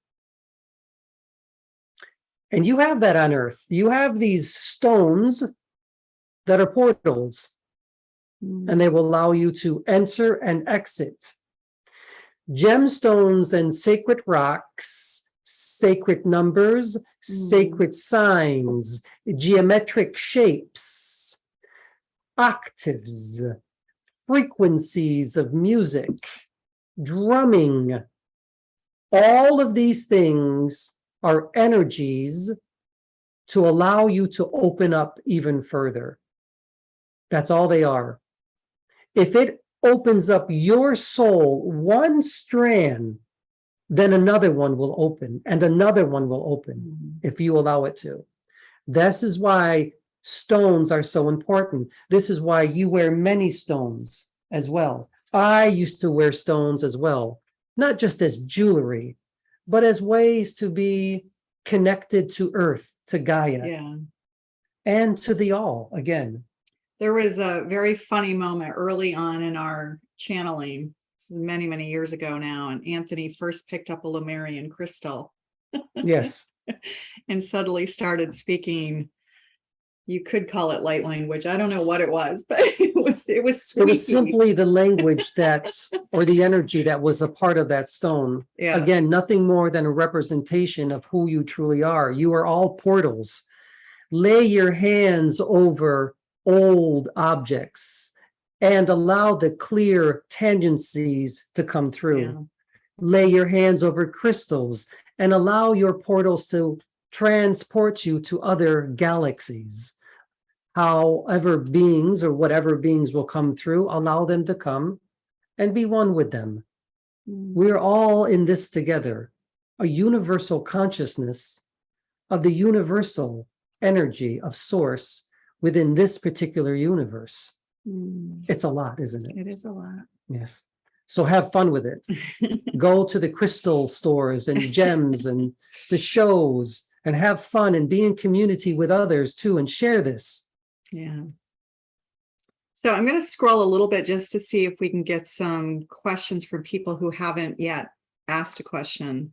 And you have that on Earth. You have these stones that are portals, and they will allow you to enter and exit. Gemstones and sacred rocks, sacred numbers, sacred signs, geometric shapes, octaves, frequencies of music, drumming. All of these things are energies to allow you to open up even further. That's all they are. If it opens up your soul one strand, then another one will open and another one will open if you allow it to. This is why stones are so important. This is why you wear many stones as well. I used to wear stones as well, not just as jewelry, but as ways to be connected to Earth, to Gaia, and to the all again. There was a very funny moment early on in our channeling. This is many, many years ago now. And Anthony first picked up a Lumerian crystal. Yes. And suddenly started speaking. You could call it light language. I don't know what it was, but it was squeaky. It was simply the language or the energy that was a part of that stone. Yeah. Again, nothing more than a representation of who you truly are. You are all portals. Lay your hands over old objects and allow the clear tangencies to come through. Yeah. Lay your hands over crystals and allow your portals to transport you to other galaxies. However beings or whatever beings will come through, allow them to come and be one with them. We're all in this together, a universal consciousness of the universal energy of source within this particular universe. It's a lot, isn't it? It is a lot. Yes. So have fun with it. Go to the crystal stores and gems and the shows and have fun and be in community with others too and share this. Yeah. So I'm going to scroll a little bit just to see if we can get some questions from people who haven't yet asked a question.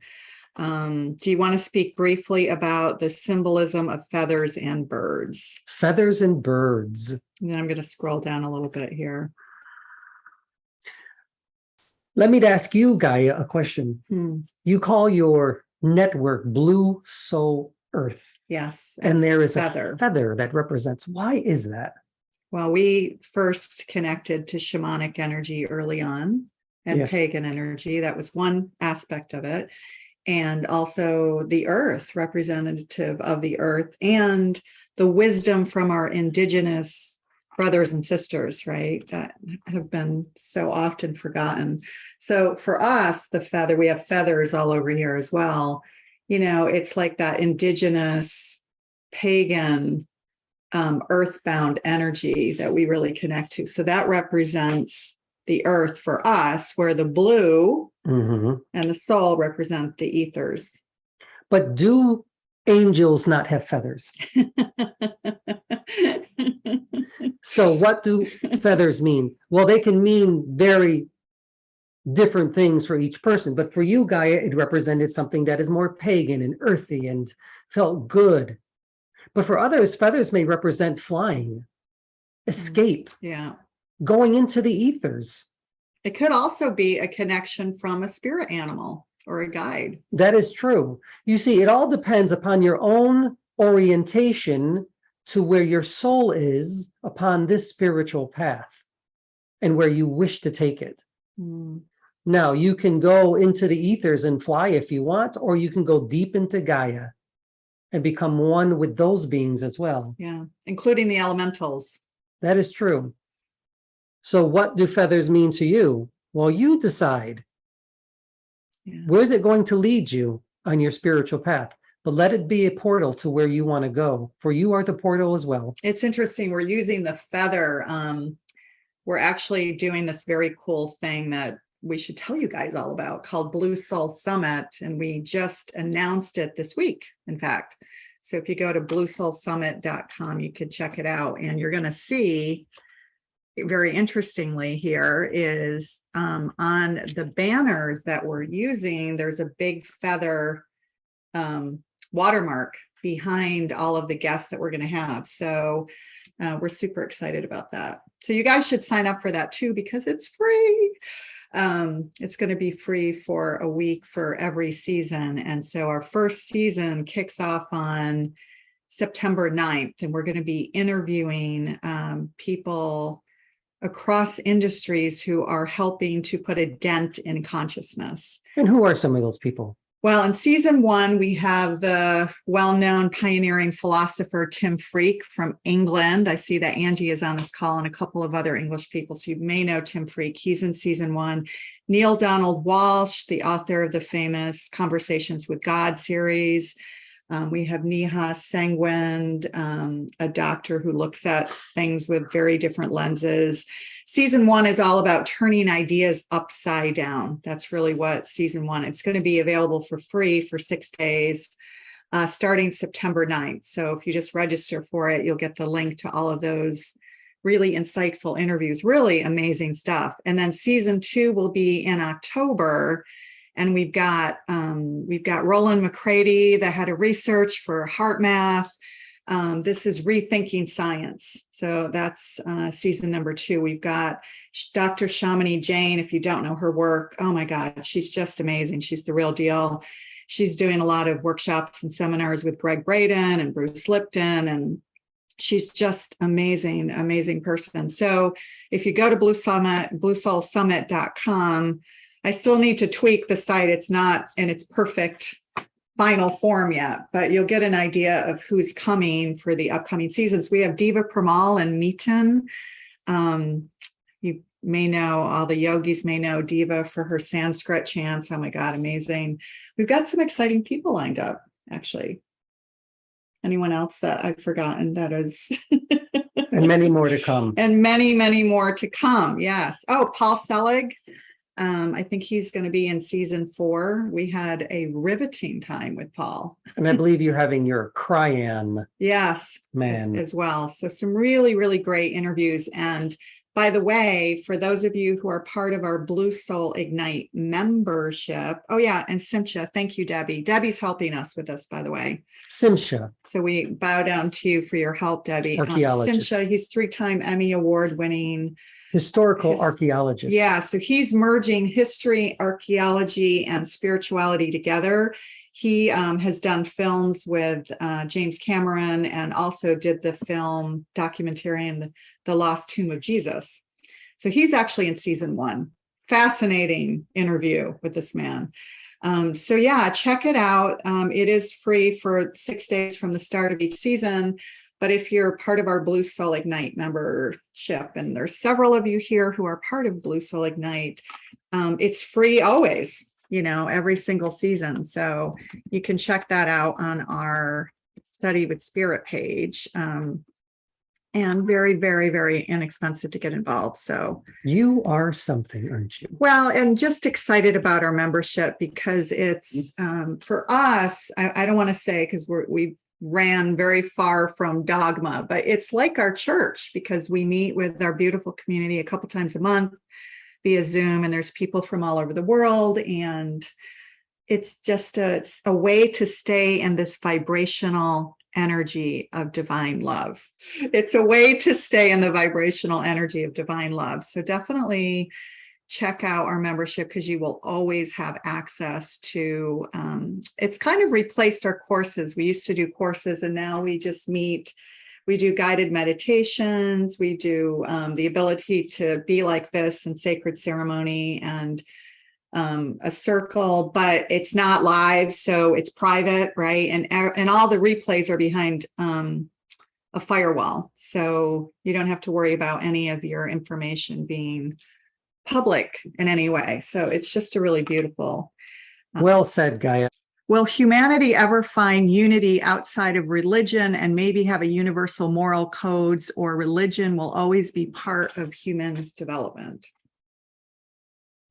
Do you want to speak briefly about the symbolism of feathers and birds? Feathers and birds. And then I'm going to scroll down a little bit here. Let me ask you, Gaia, a question. You call your network Blue Soul Earth. Yes. And there is feather. a feather that represents. Why is that? Well, we first connected to shamanic energy early on and Yes. pagan energy. That was one aspect of it. And also the earth, representative of the earth, and the wisdom from our indigenous brothers and sisters, right? That have been so often forgotten. So for us, the feather, we have feathers all over here as well. You know, it's like that indigenous pagan earthbound energy that we really connect to. So that represents the earth for us, where the blue Mhm. and the soul represent the ethers. But do angels not have feathers? So what do feathers mean? Well, they can mean very different things for each person, but for you, Gaia, it represented something that is more pagan and earthy and felt good. But for others, feathers may represent flying, escape, Yeah. going into the ethers. It could also be a connection from a spirit animal or a guide. That is true. You see, it all depends upon your own orientation to where your soul is upon this spiritual path and where you wish to take it. Mm. Now, you can go into the ethers and fly if you want, or you can go deep into Gaia and become one with those beings as well. Yeah, including the elementals. That is true. So what do feathers mean to you? Well, you decide. Yeah. Where's it going to lead you on your spiritual path? But let it be a portal to where you want to go, for you are the portal as well. It's interesting. We're using the feather. We're actually doing this very cool thing that we should tell you guys all about, called Blue Soul Summit. And we just announced it this week, in fact. So if you go to bluesoulsummit.com, you could check it out. And you're going to see, very interestingly here, is on the banners that we're using, there's a big feather watermark behind all of the guests that we're going to have. So we're super excited about that. So you guys should sign up for that too, because it's free. It's going to be free for a week for every season. And so our first season kicks off on September 9th, and we're going to be interviewing people across industries who are helping to put a dent in consciousness. And who are some of those people? Well, in season 1, we have the well-known pioneering philosopher Tim Freke from England. I see that Angie is on this call, and a couple of other English people, so you may know Tim Freke. He's in season 1. Neil Donald Walsh, the author of the famous Conversations with God series. We have Neha Sangwind, a doctor who looks at things with very different lenses. Season 1 is all about turning ideas upside down. That's really what season 1. It's going to be available for free for 6 days, starting September 9th. So if you just register for it, you'll get the link to all of those really insightful interviews, really amazing stuff. And then season 2 will be in October. And we've got Roland McCready, the head of research for Heart Math. This is Rethinking Science. So that's season number 2. We've got Dr. Shamini Jain. If you don't know her work, oh my God, she's just amazing. She's the real deal. She's doing a lot of workshops and seminars with Greg Braden and Bruce Lipton, and she's just amazing, amazing person. So if you go to bluesoulsummit.com, I still need to tweak the site. It's not in its perfect final form yet, but you'll get an idea of who's coming for the upcoming seasons. We have Diva Pramal and Meetan. You may know, all the yogis may know Diva for her Sanskrit chants. Oh my God, amazing. We've got some exciting people lined up, actually. Anyone else that I've forgotten that is? And many more to come. And many, many more to come, yes. Oh, Paul Selig. I think he's going to be in season 4. We had a riveting time with Paul. And I believe you're having your Cryan. Yes, Man. as well. So some really, really great interviews. And by the way, for those of you who are part of our Blue Soul Ignite membership, oh yeah, and Simcha, thank you, Debbie. Debbie's helping us with this, by the way. Simcha. So we bow down to you for your help, Debbie. Archaeologist. Simcha, he's 3-time Emmy Award winning. Historical archaeologist. Yeah, so he's merging history, archaeology, and spirituality together. He has done films with James Cameron, and also did the film documentary in the Lost Tomb of Jesus. So he's actually in season 1. Fascinating interview with this man. So yeah, check it out. It is free for 6 days from the start of each season. But if you're part of our Blue Soul Ignite membership, and there's several of you here who are part of Blue Soul Ignite, it's free always, every single season. So you can check that out on our Study with Spirit page. And very, very, very inexpensive to get involved. So you are something, aren't you? Well, and just excited about our membership, because it's for us, I don't want to say, because we ran very far from dogma, but it's like our church, because we meet with our beautiful community a couple times a month via Zoom, and there's people from all over the world, and it's just a way to stay in this vibrational energy of divine love. It's a way to stay in the vibrational energy of divine love. So definitely check out our membership, because you will always have access to, it's kind of replaced our courses. We used to do courses, and now we just meet. We do guided meditations. We do the ability to be like this in sacred ceremony, and a circle, but it's not live, so it's private, right? And all the replays are behind a firewall, so you don't have to worry about any of your information being public in any way. So it's just a really beautiful. Well said, Gaia. Will humanity ever find unity outside of religion, and maybe have a universal moral codes, or religion will always be part of humans' development?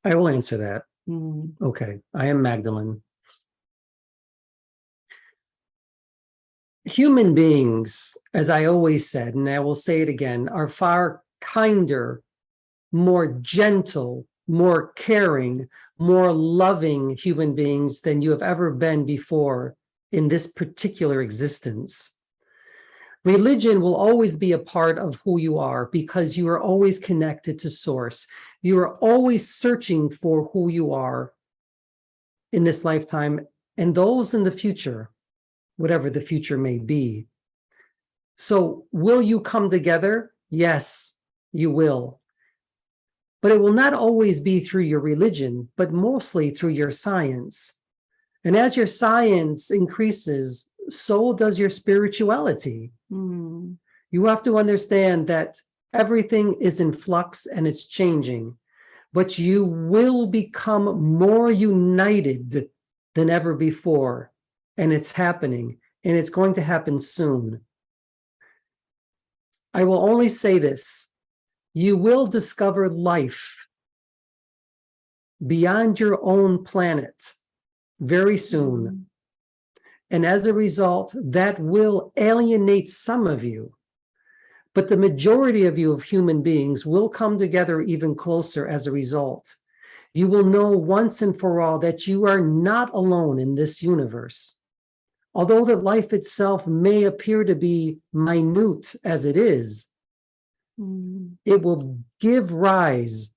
I will answer that. Mm. Okay, I am Magdalene. Human beings, as I always said, and I will say it again, are far kinder, more gentle, more caring, more loving human beings than you have ever been before in this particular existence. Religion will always be a part of who you are, because you are always connected to Source. You are always searching for who you are in this lifetime, and those in the future, whatever the future may be. So will you come together? Yes, you will. But it will not always be through your religion, but mostly through your science. And as your science increases, so does your spirituality. Mm. You have to understand that everything is in flux and it's changing, but you will become more united than ever before. And it's happening, and it's going to happen soon. I will only say this: you will discover life beyond your own planet very soon. Mm. And as a result, that will alienate some of you. But the majority of you, of human beings, will come together even closer as a result. You will know once and for all that you are not alone in this universe. Although that life itself may appear to be minute as it is, it will give rise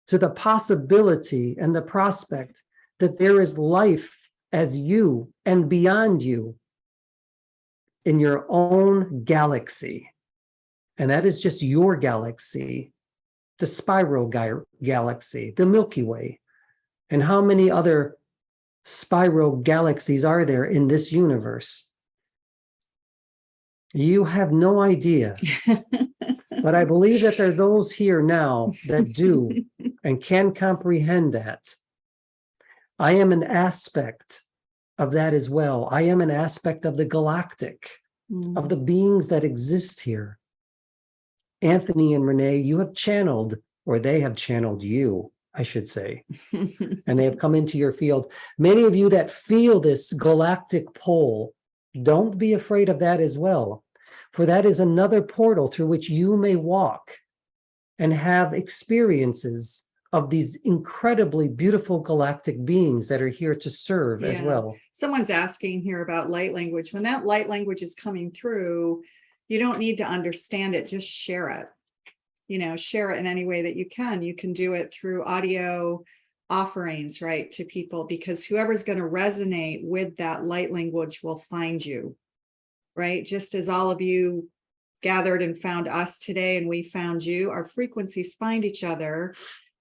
to the possibility and the prospect that there is life as you and beyond you in your own galaxy. And that is just your galaxy, the spiral galaxy, the Milky Way. And how many other spiral galaxies are there in this universe? You have no idea. But I believe that there are those here now that do and can comprehend that. I am an aspect of that as well. I am an aspect of the galactic, of the beings that exist here. Anthony and Renee, you have channeled, or they have channeled you, I should say, and they have come into your field. Many of you that feel this galactic pull, don't be afraid of that as well, for that is another portal through which you may walk and have experiences of these incredibly beautiful galactic beings that are here to serve as well. Someone's asking here about light language. When that light language is coming through, you don't need to understand it, just share it. Share it in any way that you can. You can do it through audio, offerings, right, to people, because whoever's going to resonate with that light language will find you, right? Just as all of you gathered and found us today and we found you, our frequencies find each other,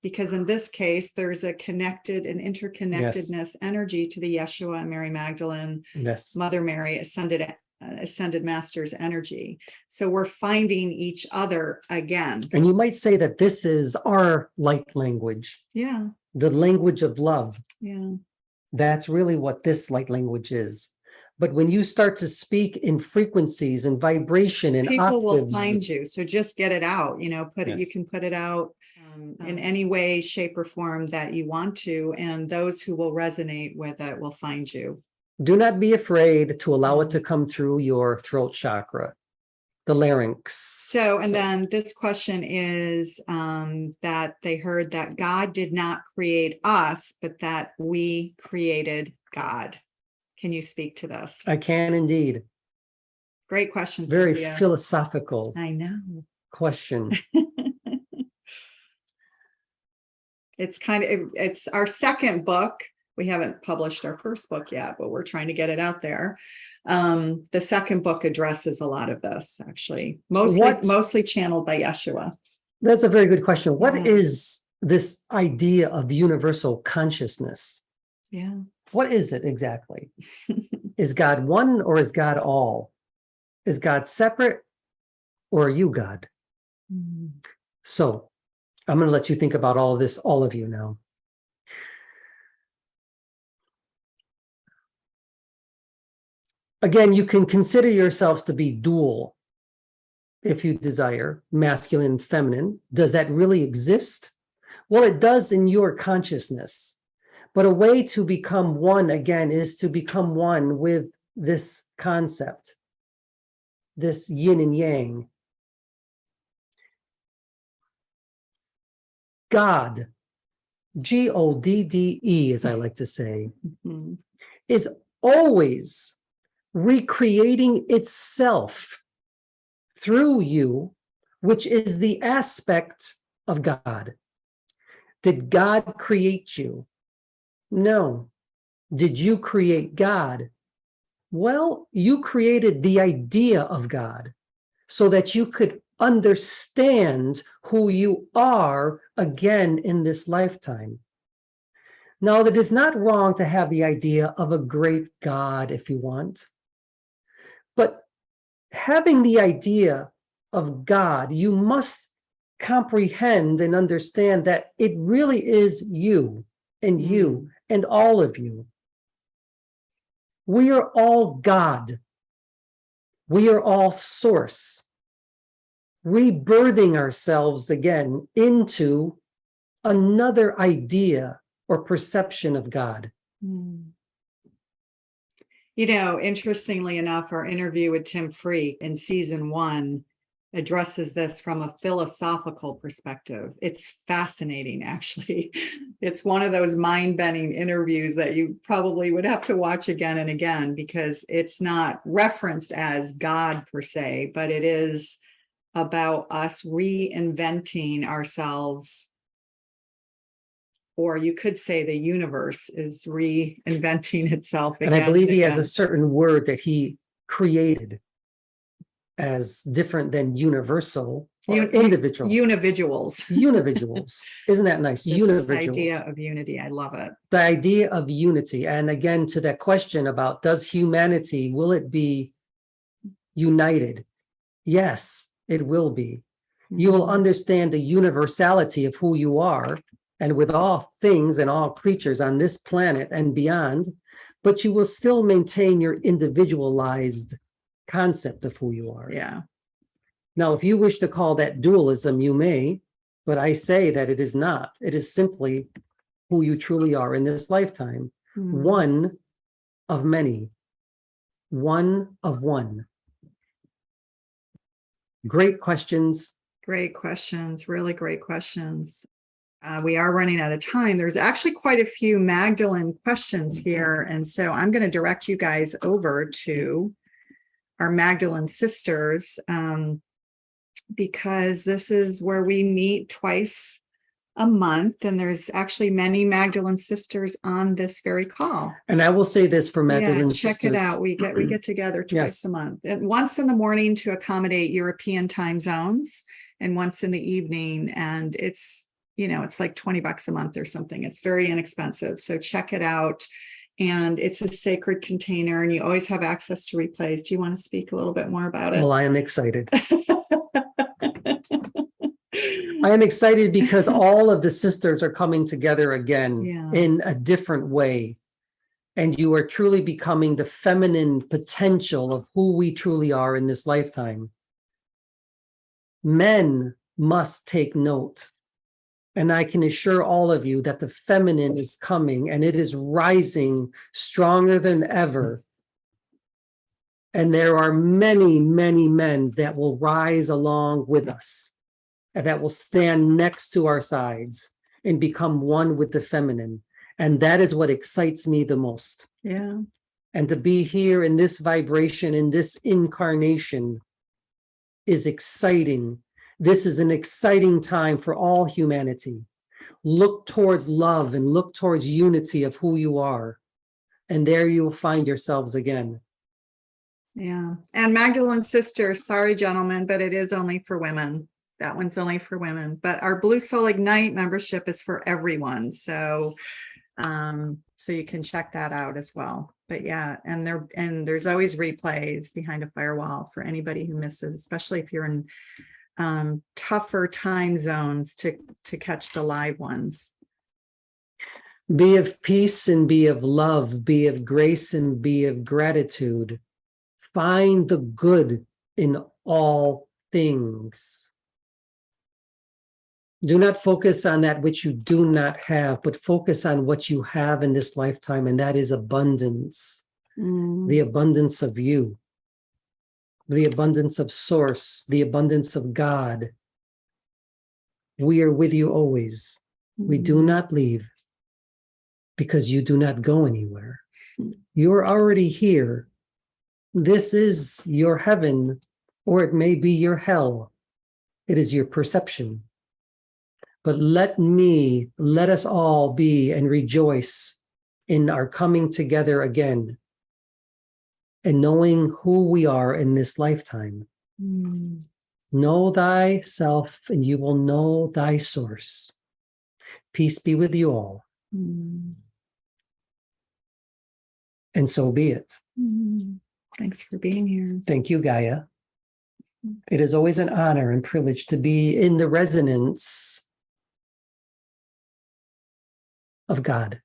because in this case, there's a connected and interconnectedness energy to the Yeshua and Mary Magdalene, Yes. Mother Mary, ascended masters energy. So we're finding each other again. And you might say that this is our light language, Yeah, the language of love. yeah. That's really what this light language is. But when you start to speak in frequencies and vibration and People will octaves, find you. So just get it out, you know, you Yes. can put it out in any way, shape, or form that you want to. And those who will resonate with it will find you. do not be afraid to allow it to come through your throat chakra, the larynx. So, and then this question is that they heard that God did not create us, but that we created God. Can you speak to this? I can indeed. Great question, Very Cynthia. philosophical I know. question. It's our second book. We haven't published our first book yet, but we're trying to get it out there. The second book addresses a lot of this, actually, mostly channeled by Yeshua. That's a very good question. What Yeah. is this idea of universal consciousness? Yeah. What is it exactly? Is God one or is God all? Is God separate or are you God? Mm. So I'm going to let you think about all of this, all of you now. Again, you can consider yourselves to be dual if you desire, masculine and feminine. Does that really exist? Well, it does in your consciousness. But a way to become one, again, is to become one with this concept, this yin and yang. God, Godde, as I like to say, Mm-hmm. is always recreating itself through you, which is the aspect of God. Did God create you? No. Did you create God? Well, you created the idea of God so that you could understand who you are again in this lifetime. Now, it is not wrong to have the idea of a great God if you want, but having the idea of God, you must comprehend and understand that it really is you and you and all of you. We are all God. We are all source, rebirthing ourselves again into another idea or perception of God. Mm. You know, interestingly enough, our interview with Tim Freak in season 1 addresses this from a philosophical perspective. It's fascinating, actually. It's one of those mind-bending interviews that you probably would have to watch again and again, because it's not referenced as God per se, but it is about us reinventing ourselves. Or you could say the universe is reinventing itself again. And I believe he has again. a certain word that he created as different than universal or individual. Unividuals. Unividuals. Isn't that nice? This Unividuals. idea of unity. I love it. The idea of unity. And again, to that question about does humanity, will it be united? Yes, it will be. You will understand the universality of who you are and with all things and all creatures on this planet and beyond, but you will still maintain your individualized concept of who you are. Yeah. Now, if you wish to call that dualism, you may, but I say that it is not. It is simply who you truly are in this lifetime. One of many, one of one. Great questions. Great questions. Really great questions. We are running out of time. There's actually quite a few Magdalene questions here. And so I'm going to direct you guys over to our Magdalene sisters, because this is where we meet twice a month, and there's actually many Magdalene sisters on this very call. And I will say this for Yeah, Magdalene check sisters. it out. We get together twice Yes. a month, and once in the morning to accommodate European time zones, and once in the evening. And it's, it's like $20 a month or something. It's very inexpensive. So check it out. And it's a sacred container, and you always have access to replays. Do you want to speak a little bit more about it? Well, I am excited. I am excited because all of the sisters are coming together again in a different way. And you are truly becoming the feminine potential of who we truly are in this lifetime. Men must take note. And I can assure all of you that the feminine is coming, and it is rising stronger than ever. And there are many, many men that will rise along with us, and that will stand next to our sides and become one with the feminine. And that is what excites me the most. Yeah. And to be here in this vibration, in this incarnation, is exciting. This is an exciting time for all humanity. Look towards love and look towards unity of who you are. And there you will find yourselves again. Yeah. And Magdalene sisters, sorry, gentlemen, but it is only for women. That one's only for women. But our Blue Soul Ignite membership is for everyone. So you can check that out as well. But yeah, and there's always replays behind a firewall for anybody who misses, especially if you're in tougher time zones to catch the live ones. Be of peace and be of love, be of grace and be of gratitude. Find the good in all things. Do not focus on that which you do not have, but focus on what you have in this lifetime, and that is abundance. The abundance of you, the abundance of Source, the abundance of God. We are with you always. We do not leave because you do not go anywhere. You're already here. This is your heaven, or it may be your hell. It is your perception. But let us all be and rejoice in our coming together again and knowing who we are in this lifetime. Know thyself and you will know thy source. Peace be with you all. And so be it. Thanks for being here. Thank you, Gaia. It is always an honor and privilege to be in the resonance of God.